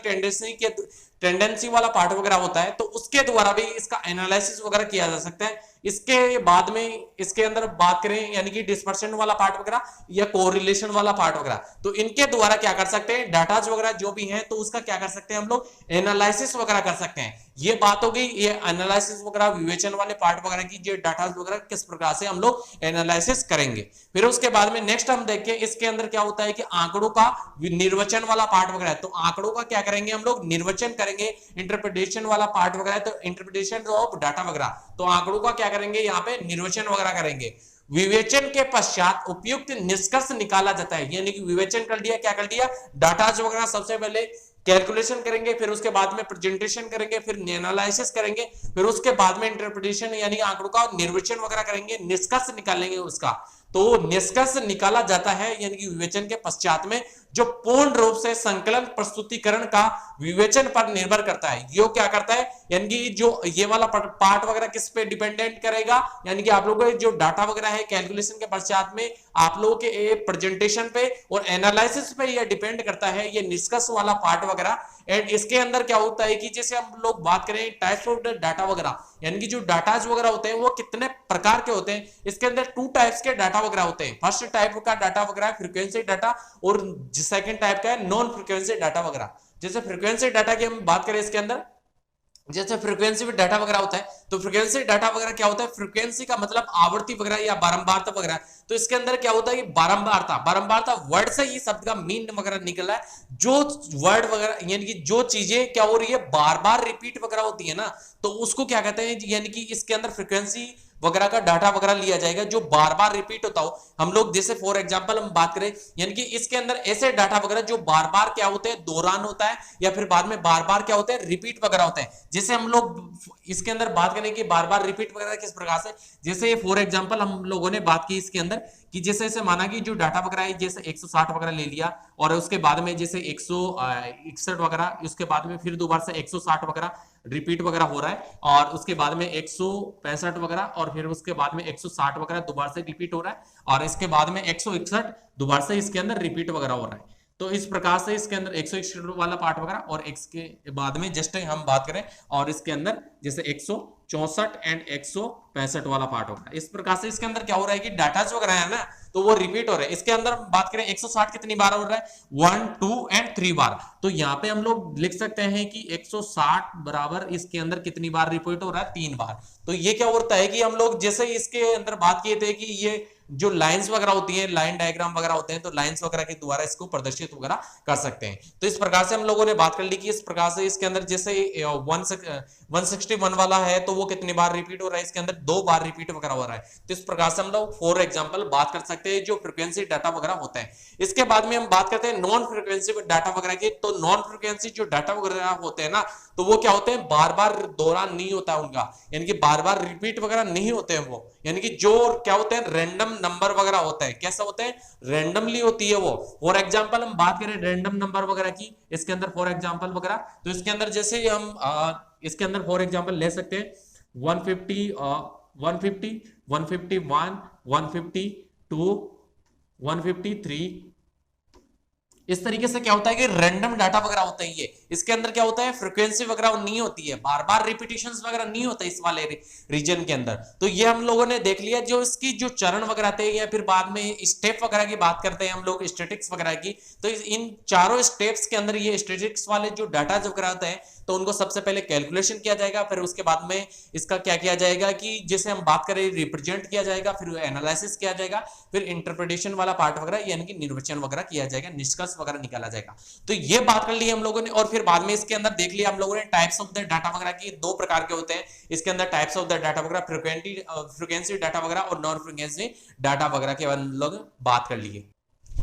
Speaker 1: टेंडेंसी वाला पार्ट वगैरह होता है, तो उसके द्वारा भी इसका एनालिसिस वगैरह किया जा सकता है। इसके बाद में इसके अंदर बात करें यानी कि डिस्पर्शन वाला पार्ट वगैरह या कोरिलेशन वाला पार्ट वगैरह, तो इनके द्वारा क्या कर सकते हैं, डाटा वगैरह जो भी है तो उसका क्या कर सकते हैं हम लोग, एनालिसिस वगैरह कर सकते हैं। ये बात हो गई ये एनालिसिस वगैरह विवेचन वाले पार्ट वगैरह की, जो डाटा वगैरह किस प्रकार से हम लोग एनालिसिस करेंगे। फिर उसके बाद में नेक्स्ट हम देखें इसके अंदर क्या होता है कि आंकड़ों का निर्वचन वाला पार्ट वगैरह है, तो आंकड़ों का क्या करेंगे हम लोग, निर्वचन करेंगे। इंटरप्रिटेशन वाला पार्ट वगैरह है तो इंटरप्रिटेशन ऑफ डाटा वगैरह, तो आंकड़ों का क्या करेंगे, यहाँ पे निर्वचन वगैरह करेंगे। विवेचन के पश्चात उपयुक्त निष्कर्ष निकाला जाता है, यानी कि विवेचन कर दिया, क्या कर दिया, डाटा वगैरह सबसे पहले कैलकुलेशन करेंगे, फिर उसके बाद में प्रेजेंटेशन करेंगे, फिर एनालिसिस करेंगे, फिर उसके बाद में इंटरप्रिटेशन यानी आंकड़ों का निर्वचन वगैरह करेंगे, निष्कर्ष निकालेंगे उसका। तो निष्कर्ष निकाला जाता है यानी कि विवेचन के पश्चात में, जो पूर्ण रूप से संकलन प्रस्तुतिकरण का विवेचन पर निर्भर करता है। ये क्या करता है यानी कि जो ये वाला पार्ट वगैरह किस पे डिपेंडेंट करेगा, यानी कि आप लोगों के जो डाटा वगैरह है कैलकुलेशन के पश्चात में आप लोगों के प्रेजेंटेशन पे और एनालिसिस पे ये डिपेंड करता है, ये निष्कर्ष वाला पार्ट वगैरह। एंड इसके अंदर क्या होता है कि जैसे हम लोग बात करें टाइप्स ऑफ डाटा वगैरह, यानी कि जो डाटा वगैरह होते हैं वो कितने प्रकार के होते हैं, इसके अंदर 2 टाइप्स के डाटा वगैरह होते हैं। फर्स्ट टाइप का डाटा वगैरह फ्रीक्वेंसी डाटा, और सेकंड टाइप का है नॉन फ्रीक्वेंसी डाटा वगैरह। जैसे फ्रीक्वेंसी डाटा की हम बात करें इसके अंदर, जैसे फ्रीक्वेंसी में डाटा वगैरह होता है, तो फ्रीक्वेंसी डाटा वगैरह क्या होता है, फ्रीक्वेंसी का मतलब आवृत्ति वगैरह या बारंबारता वगैरह। तो इसके अंदर क्या होता है कि बारंबारता, बारंबारता वर्ड से ही शब्द का मीन वगैरह निकल रहा है। जो वर्ड वगैरह यानी कि जो चीजें क्या हो रही है, बार बार रिपीट वगैरह होती है ना, तो उसको क्या कहते हैं, यानी कि इसके अंदर फ्रीक्वेंसी वगैरह का डाटा वगैरह लिया जाएगा जो बार बार रिपीट होता हो। हम लोग जैसे फॉर एग्जांपल हम बात करें, यानी कि इसके अंदर ऐसे डाटा वगैरह जो बार बार क्या होते हैं, दौरान होता है या फिर बाद में बार बार क्या होते हैं, रिपीट वगैरह होते हैं। जैसे हम लोग इसके अंदर बात करें कि बार बार रिपीट वगैरह किस प्रकार से, जैसे फॉर एग्जांपल हम लोगों ने बात की इसके अंदर कि जैसे ऐसे माना कि जो डाटा वगैरह है जैसे 160 वगैरह ले लिया, और उसके बाद में जैसे 161 वगैरह, उसके बाद में फिर दोबारा से 160 वगैरह रिपीट वगैरह हो रहा है, और उसके बाद में 165 वगैरह, और फिर उसके बाद में 160 वगैरह दोबारा से रिपीट हो रहा है, और इसके बाद में 161 दोबारा से इसके अंदर रिपीट वगैरह हो रहा है। तो इस प्रकार से इसके अंदर 161 वाला पार्ट वगैरह, और एक्स के बाद में जस्ट हम बात करें और इसके अंदर जैसे 164 एंड 165 वाला पार्ट होगा। इस प्रकार से इसके अंदर क्या हो रहा है कि डाटा जो वगैरह है ना, तो वो रिपीट हो रहा है। इसके अंदर बात करें 160 कितनी बार हो रहा है, 1 2 एंड 3 बार। तो यहाँ पे हम लोग लिख सकते हैं कि 160 बराबर इसके अंदर कितनी बार रिपीट हो रहा है, 3 बार। तो ये क्या होता है कि हम लोग जैसे इसके अंदर बात किए थे कि ये जो लाइंस वगैरह होती हैं, लाइन डायग्राम वगैरह होते हैं, तो लाइंस वगैरह के द्वारा इसको प्रदर्शित वगैरह कर सकते हैं। तो इस प्रकार से हम लोगों ने बात कर ली कि इस प्रकार से इसके अंदर जैसे 161 वाला है तो वो कितनी बार रिपीट हो रहा है, इसके अंदर 2 बार रिपीट वगैरह हो रहा है। तो इस प्रकार से हम लोग फॉर एग्जांपल बात कर सकते हैं जो फ्रीक्वेंसी डाटा वगैरह होता है। इसके बाद में हम बात करते हैं नॉन फ्रीक्वेंसी डाटा वगैरह की। तो नॉन फ्रीक्वेंसी जो डाटा वगैरह होते हैं ना, तो वो क्या होते हैं, बार बार दौरान नहीं होता उनका, यानी कि बार बार रिपीट वगैरह नहीं होते हैं वो, यानी कि जो क्या होते हैं, रैंडम नंबर वगैरह होता है। कैसा होता है, रैंडमली होती है वो। फॉर एग्जांपल हम बात करें रैंडम नंबर वगैरह की, इसके अंदर फॉर एग्जांपल वगैरह, तो इसके अंदर जैसे हम इसके अंदर फॉर एग्जांपल ले सकते हैं 150 150 151 152 153। इस तरीके से क्या होता है कि रैंडम डाटा वगैरह होता है ये। इसके अंदर क्या होता है, फ्रीक्वेंसी वगैरह नहीं होती है, बार बार रिपीटिशंस वगैरह नहीं होता इस वाले रीजन के अंदर। तो ये हम लोगों ने देख लिया। जो इसकी जो चरण वगैरह थे या फिर बाद में स्टेप वगैरह की बात करते हैं हम लोग, स्टैटिक्स वगैरह की, तो इन चारों स्टेप्स के अंदर ये स्टैटिक्स वाले जो डाटा वगैरह होते हैं, तो उनको सबसे पहले कैलकुलेशन किया जाएगा, फिर उसके बाद में इसका क्या किया जाएगा कि जैसे हम बात करें रिप्रेजेंट किया जाएगा, फिर एनालिसिस किया जाएगा, फिर इंटरप्रिटेशन वाला पार्ट वगैरह यानी कि निर्वचन वगैरह किया जाएगा, निष्कर्ष वगैरह निकाला जाएगा। तो ये बात कर ली हम लोगों ने। और फिर बाद में इसके अंदर देख लिया हम लोगों ने टाइप्स ऑफ द डाटा वगैरह की, 2 प्रकार के होते हैं इसके अंदर टाइप्स ऑफ द डाटा वगैरह, फ्रीक्वेंसी डाटा वगैरह और नॉन फ्रीक्वेंसी डाटा वगैरह के हम लोग बात कर लिए।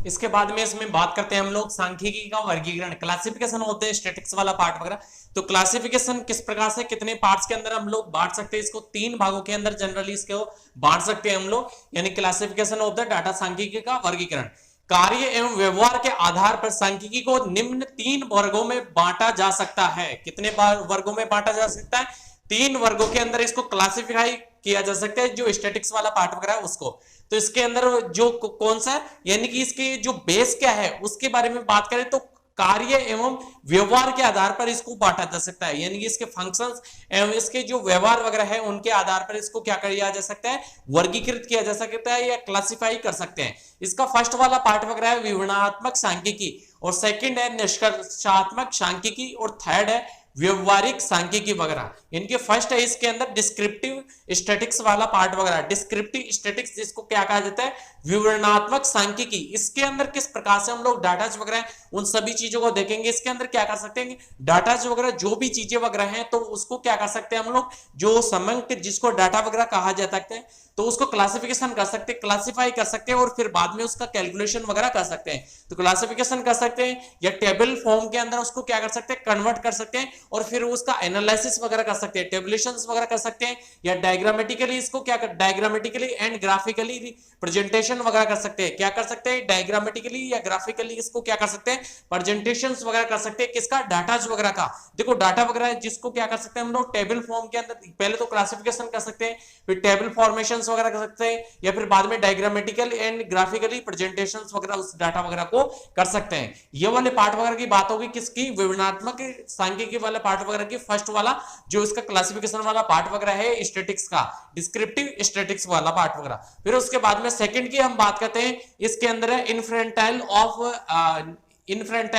Speaker 1: इसके बाद में इसमें बात करते हैं हम लोग सांख्यिकी का वर्गीकरण, क्लासिफिकेशन होते हैं स्टैटिक्स वाला पार्ट वगैरह। तो क्लासिफिकेशन किस प्रकार से, कितने पार्ट्स के अंदर हम लोग बांट सकते हैं इसको, 3 भागों के अंदर जनरली इसको बांट सकते हैं हम लोग, यानी क्लासिफिकेशन ऑफ द डाटा, सांख्यिकी का वर्गीकरण। कार्य एवं व्यवहार के आधार पर सांख्यिकी को निम्न 3 वर्गों में बांटा जा सकता है। कितने वर्गों में बांटा जा सकता है, 3 वर्गों के अंदर इसको क्लासिफाई किया जा सकता है, जो स्टैटिक्स वाला पार्ट वगैरह है उसको। तो इसके अंदर जो कौन सा, यानी कि इसके जो बेस क्या है उसके बारे में बात करें तो कार्य एवं व्यवहार के आधार पर इसको बांटा जा सकता है, यानी कि इसके फंक्शंस एवं इसके जो व्यवहार वगैरह है उनके आधार पर इसको क्या किया जा सकता है, वर्गीकृत किया जा सकता है या क्लासिफाई कर सकते हैं। इसका फर्स्ट वाला पार्ट वगैरह है विवरणात्मक सांख्यिकी, और सेकंड है निष्कर्षात्मक सांख्यिकी, और थर्ड है व्यवहारिक सांख्यिकी वगैरह। इनके फर्स्ट है इसके अंदर डिस्क्रिप्टिव स्टैटिक्स वाला पार्ट वगैरह, डिस्क्रिप्टिव स्टैटिक्स जिसको क्या कहा जाता है, विवरणात्मक सांख्यिकी। इसके अंदर किस प्रकार से हम लोग डाटा वगैरह उन सभी चीजों को देखेंगे। इसके अंदर क्या कर सकते हैं, डाटा वगैरह जो भी चीजें वगैरह हैं तो उसको क्या कर सकते हैं हम लोग, जो समंक जिसको डाटा वगैरह कहा जाता है, तो उसको क्लासिफिकेशन कर सकते हैं, क्लासिफाई कर सकते हैं, और फिर बाद में उसका कैलकुलेशन वगैरह कर सकते हैं। तो क्लासिफिकेशन कर सकते हैं या टेबल फॉर्म के अंदर उसको क्या कर सकते हैं, कन्वर्ट कर सकते हैं, और फिर उसका एनालिसिस वगैरह कर सकते हैं, टेबुलेशंस वगैरह कर सकते हैं, या डायग्रामेटिकली इसको क्या कर, डायग्रामेटिकली एंड ग्राफिकली प्रेजेंटेशन वगैरह कर सकते हैं। क्या कर सकते हैं, डायग्रामेटिकली या ग्राफिकली इसको क्या कर सकते हैं, प्रेजेंटेशंस वगैरह कर सकते हैं। किसका, डाटा वगैरह का। देखो डाटा वगैरह जिसको क्या कर सकते हैं हम लोग, टेबल फॉर्म के अंदर पहले तो क्लासिफिकेशन कर सकते हैं, फिर टेबल फॉर्मेशन वगैरह कर सकते हैं, या फिर बाद में डायग्रामेटिकल एंड ग्राफिकली प्रेजेंटेशंस वगैरह उस डाटा वगैरह को कर सकते हैं। ये वाले पार्ट वगैरह की बात होगी किसकी, विवरणात्मक सांख्यिकी वाला पार्ट वगैरह की, फर्स्ट वाला जो इसका क्लासिफिकेशन वाला पार्ट वगैरह है स्टैटिक्स का, डिस्क्रिप्टिव स्टैटिक्स वाला पार्ट वगैरह। फिर उसके बाद में सेकंड की हम बात करते हैं, इसके अंदर है inferential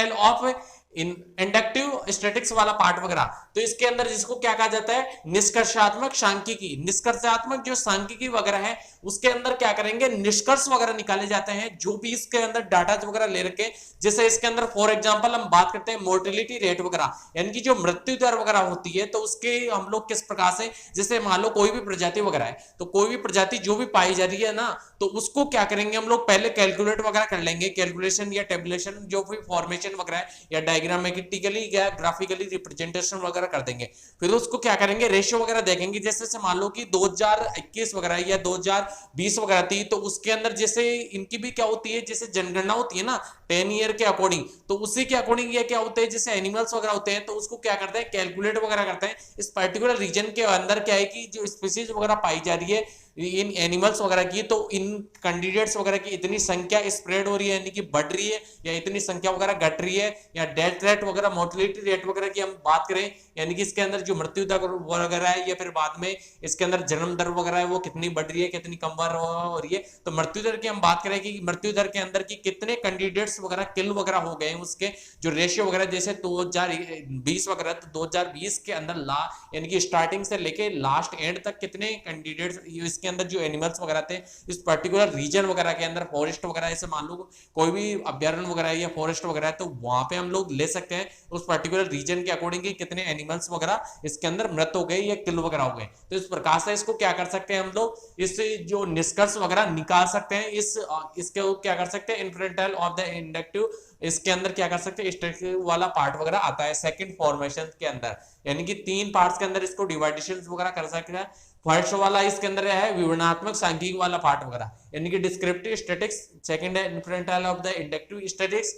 Speaker 1: of in inductive statics वाला पार्ट वगैरह, तो इसके अंदर जिसको क्या कहा जाता है, निष्कर्षात्मक सांख्यिकी। निष्कर्षात्मक जो सांख्यिकी वगैरह है उसके अंदर क्या करेंगे, निष्कर्ष वगैरह निकाले जाते हैं जो भी इसके अंदर डाटा वगैरह ले रखे। जैसे इसके अंदर फॉर एग्जांपल हम बात करते हैं मोर्टेलिटी रेट वगैरह, यानी कि जो मृत्यु दर वगैरह होती है, तो उसके हम लोग किस प्रकार से, जैसे मान लो कोई भी प्रजाति वगैरह है, तो कोई भी प्रजाति जो भी पाई जा रही है ना, तो उसको क्या करेंगे हम लोग, पहले कैलकुलेट वगैरह कर लेंगे, कैलकुलेशन या टेबुलेशन जो भी फॉर्मेशन वगैरह है, या डायग्रामेटिकली या ग्राफिकली रिप्रेजेंटेशन वगैरह कर देंगे। फिर उसको क्या करेंगे, रेशियो वगैरह देखेंगे। जैसे मान लो कि 2021 वगैरह या 2020 वगैरह थी, तो उसके अंदर जैसे इनकी भी क्या होती है, जैसे जनगणना होती है ना 10 ईयर के अकॉर्डिंग, तो उसी के अकॉर्डिंग ये क्या होते हैं, जैसे एनिमल्स वगैरह होते हैं, तो उसको क्या करते हैं, कैलकुलेट वगैरह करते हैं। इस पर्टिकुलर रीजन के अंदर क्या है कि जो स्पीसीज वगैरह पाई जा रही है इन एनिमल्स वगैरह की, तो इन कैंडिडेट्स वगैरह की इतनी संख्या स्प्रेड हो रही है, यानी कि बढ़ रही है, या इतनी संख्या वगैरह घट रही है, या डेथ रेट वगैरह, मोर्टेलिटी रेट वगैरह की हम बात करें, यानी कि इसके अंदर जो मृत्यु दर वगैरह है, या फिर बाद में इसके अंदर जन्म दर वगैरह है वो कितनी बढ़ रही है, कितनी कम हो रही है। तो मृत्यु दर की हम बात करें कि मृत्यु दर के अंदर की कितने कैंडिडेट्स वगैरह किल वगैरह हो गए हैं, उसके जो रेशियो वगैरह, जैसे 2020 वगैरह, तो 2020 के अंदर यानी कि स्टार्टिंग से लेके लास्ट एंड तक कितने कैंडिडेट्स इसके अंदर जो एनिमल्स वगैरह थे इस पर्टिकुलर रीजन वगैरह के अंदर, फॉरेस्ट वगैरह, ऐसे मान लो कोई भी अभ्यारण्य वगैरह या फॉरेस्ट वगैरह है, तो वहां पे हम लोग ले सकते हैं उस पर्टिकुलर रीजन के अकॉर्डिंग कितने एनिमल्स वगैरह इसके अंदर मृत हो गए या किल वगैरह हो गए। तो इस प्रकार से इसको क्या कर सकते हैं हम लोग, इस जो निष्कर्ष वगैरह निकाल सकते हैं। इसके क्या कर सकते हैं, इन्फ्रेंटाइल ऑफ द इंडक्टिव, इसके अंदर क्या कर सकते हैं, स्ट्रक्चर वाला पार्ट वगैरह आता है सेकंड फॉर्मेशन के अंदर, यानी कि 3 पार्ट्स के अंदर इसको डिवाइडेशन वगैरह कर सकते हैं। फर्स्ट वाला इसके अंदर है विवरणात्मक सांख्यिकी वाला पार्ट वगैरह, यानी कि डिस्क्रिप्टिव स्टैटिक्स, सेकंड है inferential of the inductive statistics,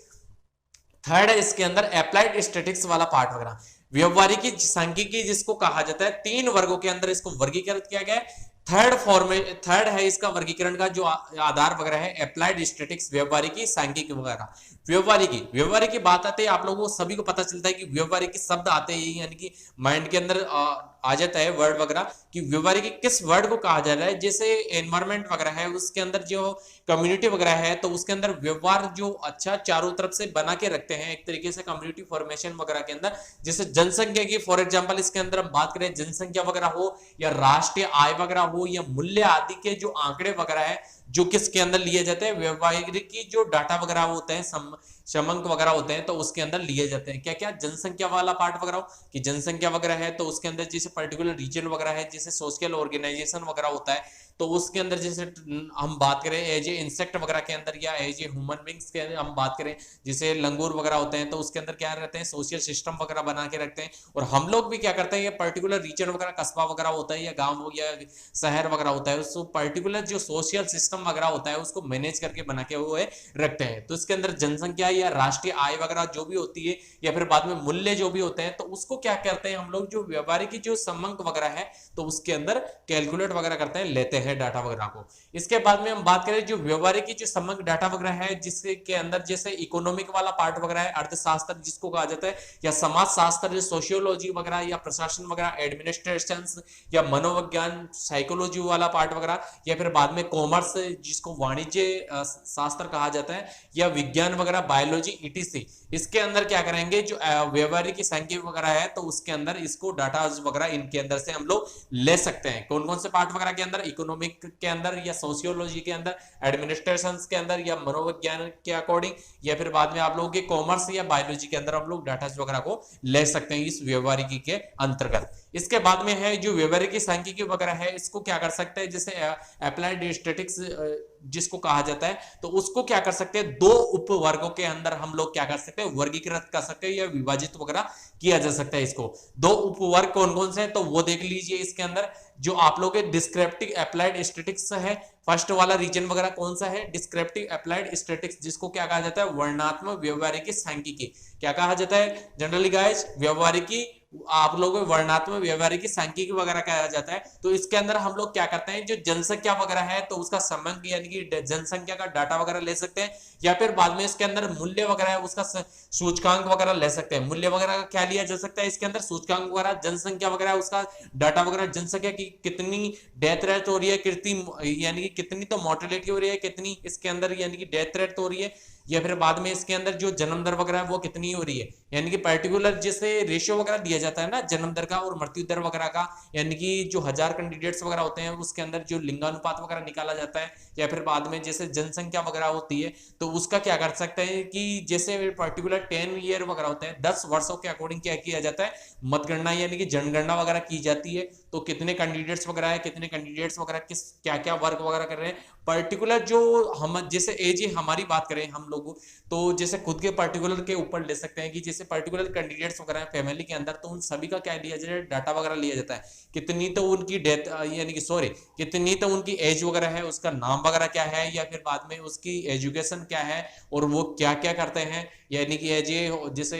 Speaker 1: third है इसके अंदर अप्लाइड स्टैटिक्स वाला पार्ट वगैरह। व्यवहारिकी सांख्यिकी जिसको कहा जाता है, 3 वर्गों के अंदर इसको वर्गीकृत किया गया है। थर्ड है इसका वर्गीकरण का जो आधार वगैरह है अप्लाइड स्टैटिक्स, व्यवहारिकी सांख्यिकी वगैरह। व्यवहारिकी बात आते है, आप लोगों को सभी को पता चलता है कि व्यवहारिकी शब्द आते हैं, यानी कि माइंड के अंदर आ जाता है वर्ड वगैरह कि व्यवहारिकी किस वर्ड को कहा जा रहा है। जैसे एनवायरमेंट वगैरह है उसके अंदर जो कम्युनिटी वगैरह है, तो उसके अंदर व्यवहार जो अच्छा चारों तरफ से बना के रखते हैं एक तरीके से कम्युनिटी फॉर्मेशन वगैरह के अंदर। जैसे जनसंख्या की फॉर एग्जांपल इसके अंदर हम बात करें, जनसंख्या वगैरह हो या राष्ट्रीय आय वगैरह हो या मूल्य आदि के जो आंकड़े वगैरह है जो किसके अंदर लिए जाते हैं, व्यवहारिकी जो डाटा वगैरह होते हैं, समंक वगैरह होते हैं, तो उसके अंदर लिए जाते हैं। क्या क्या, जनसंख्या वाला पार्ट वगैरह हो कि जनसंख्या वगैरह है, तो उसके अंदर जैसे पर्टिकुलर रीजन वगैरह है, जैसे सोशल ऑर्गेनाइजेशन वगैरह होता है, तो उसके अंदर जैसे हम बात करें एज ए इंसेक्ट वगैरह के अंदर या एज ए ह्यूमन बींग्स के अंदर हम बात करें, जैसे लंगूर वगैरह होते हैं, तो उसके अंदर क्या रहते हैं, सोशल सिस्टम वगैरह बना के रखते हैं। और हम लोग भी क्या करते हैं, ये पर्टिकुलर रीजन वगैरह कस्बा वगैरह होता है या गाँव हो या शहर वगैरह होता है, उसको पर्टिकुलर जो सोशल सिस्टम वगैरह होता है उसको मैनेज करके बना के हुए रखते हैं। तो इसके अंदर जनसंख्या या राष्ट्रीय आय वगैरह जो भी होती है या फिर बाद में मूल्य जो भी होते हैं, तो उसको क्या करते हैं हम लोग, जो व्यवहारिकी जो समंक वगैरह है, तो उसके अंदर कैलकुलेट वगैरह करते हैं, लेते हैं डाटा वगैरह को। इसके बाद में हम बात करें जो व्यवहारिकी जो समग्र डाटा वगैरह है, जिसके अंदर जैसे इकोनॉमिक वाला पार्ट वगैरह है, अर्थशास्त्र जिसको कहा जाता है, या समाज शास्त्र सोशियोलॉजी वगैरह या प्रशासन वगैरह एडमिनिस्ट्रेशन, या मनोविज्ञान साइकोलॉजी वाला पार्ट वगैरह, या फिर बाद में कॉमर्स जिसको वाणिज्य शास्त्र कहा जाता है, या विज्ञान वगैरह बायोलॉजी ईटीसी। इसके अंदर क्या करेंगे, जो व्यवहारिकी सांख्यिकी वगैरह है, तो उसके अंदर इसको डाटा वगैरह इनके अंदर से हम लोग ले सकते हैं। कौन कौन से पार्ट वगैरह के अंदर, इकोनॉमिक के अंदर या सोशियोलॉजी के अंदर, एडमिनिस्ट्रेशन के अंदर या मनोविज्ञान के अकॉर्डिंग, या फिर बाद में आप लोगों के कॉमर्स या बायोलॉजी के अंदर हम लोग डाटा वगैरह को ले सकते हैं इस व्यवहारिकी के अंतर्गत। इसके बाद में है जो व्यवहारिकी सांख्यिकी वगैरह है, इसको क्या कर सकते हैं, जैसे अप्लाइड स्टैटिक्स जिसको कहा जाता है, तो उसको क्या कर सकते हैं, 2 उपवर्गों के अंदर हम लोग क्या कर सकते हैं, वर्गीकृत कर सकते हैं या विभाजित वगैरह किया जा सकता है इसको। 2 उपवर्ग कौन कौन से हैं, तो वो देख लीजिए। इसके अंदर जो आप लोग डिस्क्रिप्टिव अप्लाइड स्टैटिक्स है, फर्स्ट वाला रीजन वगैरह कौन सा है, डिस्क्रिप्टिव अप्लाइड स्टैटिक्स, जिसको क्या कहा जाता है, वर्णनात्मक व्यवहारिकी सांख्यिकी। क्या कहा जाता है जनरली गाइस, व्यवहारिकी आप लोगों को वर्णनात्मक व्यवहारिकी सांख्यिकी वगैरह कहा जाता है। तो इसके अंदर हम लोग क्या करते हैं, जो जनसंख्या वगैरह है, तो उसका समंक यानी कि जनसंख्या का डाटा वगैरह ले सकते हैं, या फिर बाद में इसके अंदर मूल्य वगैरह है उसका सूचकांक वगैरह ले सकते हैं। मूल्य वगैरह का क्या लिया जा सकता है इसके अंदर, सूचकांक वगैरह, जनसंख्या वगैरह उसका डाटा वगैरह, जनसंख्या की कितनी डेथ रेट हो रही है, कितनी यानी कि कितनी तो मोर्टेलिटी हो रही है, कितनी इसके अंदर यानी कि डेथ रेट हो रही है, या फिर बाद में इसके अंदर जो जन्म दर वगैरह है वो कितनी हो रही है, यानी कि पर्टिकुलर जैसे रेशियो वगैरह दिया जाता है ना जन्म दर का और मृत्यु दर वगैरह का, यानी कि जो 1000 कैंडिडेट्स वगैरह होते हैं उसके अंदर जो लिंगानुपात वगैरह निकाला जाता है, या फिर बाद में जैसे जनसंख्या वगैरह होती है तो उसका क्या कर सकते हैं कि जैसे पर्टिकुलर 10 ईयर वगैरह होते हैं, 10 वर्षों के अकॉर्डिंग क्या किया जाता है, मतगणना यानी कि जनगणना वगैरह की जाती है। तो कितने कैंडिडेट्स वगैरह है, कितने कैंडिडेट्स वगैरह किस क्या क्या वर्क वगैरह कर रहे हैं, पर्टिकुलर जो हम जैसे एज हमारी बात करें हम लोग, तो जैसे खुद के पर्टिकुलर के ऊपर ले सकते हैं कि जैसे पर्टिकुलर कैंडिडेट्स वगैरह हैं फैमिली के अंदर, तो उन सभी का क्या लिया जाता है, डाटा वगैरह लिया जाता है, कितनी तो उनकी डेथ यानी कि सॉरी कितनी तो उनकी एज वगैरह है, उसका नाम वगैरह क्या है, या फिर बाद में उसकी एजुकेशन क्या है और वो क्या क्या करते हैं, यानी कि एज जैसे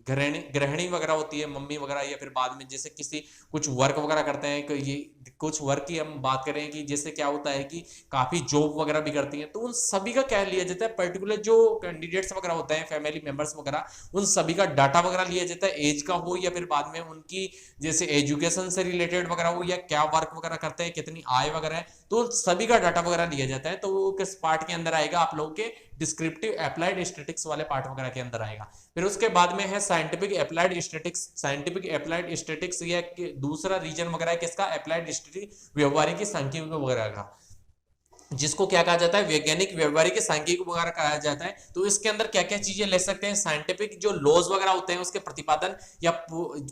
Speaker 1: गृहिणी वगैरह होती है मम्मी वगैरह, या फिर बाद में जैसे किसी कुछ वर्क वगैरह करते हैं, ये कुछ वर्क की हम बात करें कि जैसे क्या होता है कि काफी जॉब वगैरह भी करती हैं, तो उन सभी का क्या लिया जाता है, पर्टिकुलर जो कैंडिडेट्स वगैरह होते हैं फैमिली मेंबर्स वगैरह, उन सभी का डाटा वगैरह लिया जाता है, एज का हो या फिर बाद में उनकी जैसे एजुकेशन से रिलेटेड वगैरह हो या क्या वर्क वगैरह करते हैं, कितनी आय वगैरह है, तो सभी का डाटा वगैरह लिया जाता है। तो वो किस पार्ट के अंदर आएगा, आप लोगों के डिस्क्रिप्टिव अप्लाइड स्टैटिस्टिक्स वाले पार्ट वगैरह के अंदर आएगा। फिर उसके बाद में है scientific applied statistics. Scientific applied statistics ये दूसरा रीजन वगैरह है किसका, अप्लाइड स्टैटिस्टिक्स व्यवहारिक सांख्यिकी वगैरह का, जिसको क्या कहा जाता है, वैज्ञानिक व्यवहारिक सांख्यिकी वगैरह कहा जाता है। तो इसके अंदर क्या क्या चीजें ले सकते हैं, साइंटिफिक जो लॉज वगैरह होते हैं उसके प्रतिपादन या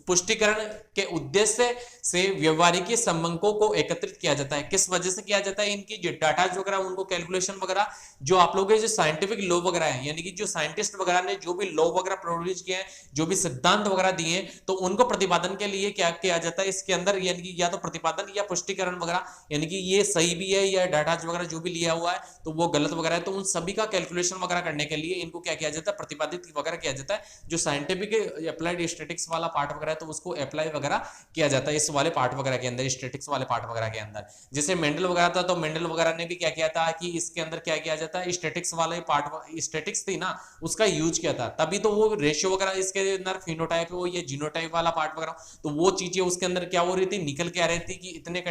Speaker 1: पुष्टिकरण के उद्देश्य से व्यवहारिक संबंधों को एकत्रित किया जाता है। किस वजह से किया जाता है, इनकी जो डाटा वगैरह उनको कैलकुलेशन वगैरह जो आप लोगों के जो साइंटिफिक लॉ वगैरह है, यानी कि जो साइंटिस्ट वगैरह ने जो भी लॉ वगैरह प्रोड्यूस किए हैं, जो भी सिद्धांत वगैरह दिए हैं, तो उनको प्रतिपादन के लिए क्या किया जाता है इसके अंदर, यानी कि या तो प्रतिपादन या पुष्टिकरण वगैरह, यानी कि ये सही भी है या डाटा वगैरह जो भी लिया हुआ है तो वो गलत वगैरह है, तो उन सभी का कैलकुलेशन वगैरह करने के लिए इनको क्या किया जाता है, प्रतिपादित वगैरह किया जाता है। जो साइंटिफिक अप्लाइड स्टैटिस्टिक्स वाला पार्ट वगैरह है तो उसको अप्लाई वगैरह किया जाता है इस वाले पार्ट वगैरह के अंदर, स्टैटिस्टिक्स वाले पार्ट वगैरह के अंदर। जैसे मेंडल वगैरह था तो मेंडल वगैरह ने भी क्या किया था कि इसके अंदर क्या किया जाता है, स्टैटिस्टिक्स वाले पार्ट स्टैटिस्टिक्स थी ना उसका यूज किया था, तभी तो वो रेशियो वगैरह इसके अंदर फिनोटाइप हो या जीनोटाइप वाला पार्ट वगैरह, तो वो चीजें उसके अंदर क्या हो रही थी, निकल के आ रही थी कि इतने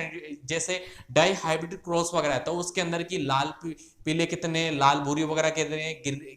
Speaker 1: जैसे डाई हाइब्रिड क्रॉस वगैरह है तो उसके अंदर की लाल पीले कितने, लाल भूरी वगैरह कितने,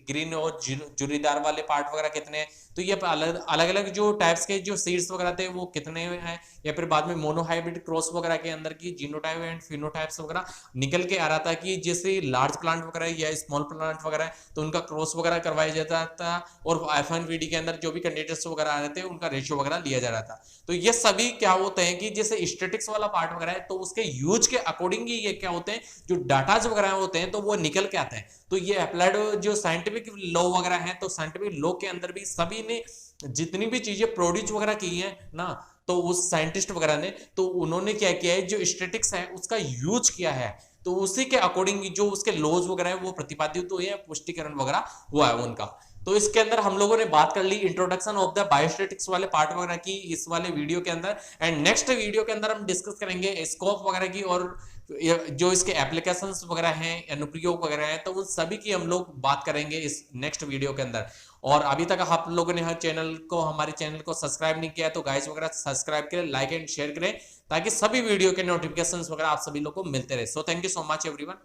Speaker 1: ग्रीन और जुरीदार वाले पार्ट वगैरह कितने हैं, तो ये अलग अलग जो टाइप्स के जो सीड्स वगैरह थे वो कितने हैं, या फिर बाद में मोनोहाइब्रिड क्रॉस वगैरह के अंदर की जीनोटाइप एंड फिनोटाइप्स वगैरह निकल के आ रहा था कि जैसे लार्ज प्लांट वगैरह या स्मॉल प्लांट वगैरह तो उनका क्रॉस वगैरह करवाया जाता था, और F1VD के अंदर जो भी कैंडिडेट्स वगैरह आ रहे थे उनका रेशियो वगैरह लिया जा रहा था। तो ये सभी क्या होते हैं कि जैसे स्टैटिस्टिक्स वाला पार्ट वगैरह है तो उसके यूज के अकॉर्डिंग ही ये क्या होते हैं, जो डाटाज वगैरह होते हैं तो वो निकल के आते हैं। तो ये अप्लाइड जो साइंटिफिक लॉ वगैरह है तो साइंटिफिक लॉ के अंदर भी सभी ने जितनी भी चीजें प्रोड्यूस वगैरह की है ना, तो उस साइंटिस्ट वगैरह ने तो उन्होंने क्या किया है, जो स्टैटिस्टिक्स है उसका यूज किया है, तो उसी के अकॉर्डिंग जो उसके लॉज वगैरह है वो प्रतिपादित हुए हैं, पुष्टिकरण वगैरह हुआ है उनका। तो इसके अंदर हम लोगों ने बात कर ली इंट्रोडक्शन ऑफ द बायोस्टैटिक्स वाले पार्ट वगैरह की इस वाले वीडियो के अंदर, एंड नेक्स्ट वीडियो के अंदर हम डिस्कस करेंगे स्कोप वगैरह की और जो इसके एप्लीकेशंस वगैरह हैं, अनुप्रयोग वगैरह हैं, तो उन सभी की हम लोग बात करेंगे इस नेक्स्ट वीडियो के अंदर। और अभी तक आप लोगों ने हमारे चैनल को सब्सक्राइब नहीं किया है तो गाइस वगैरह सब्सक्राइब करें, लाइक एंड शेयर करें ताकि सभी वीडियो के नोटिफिकेशंस वगैरह आप सभी लोगों को मिलते रहे। So thank you so much everyone.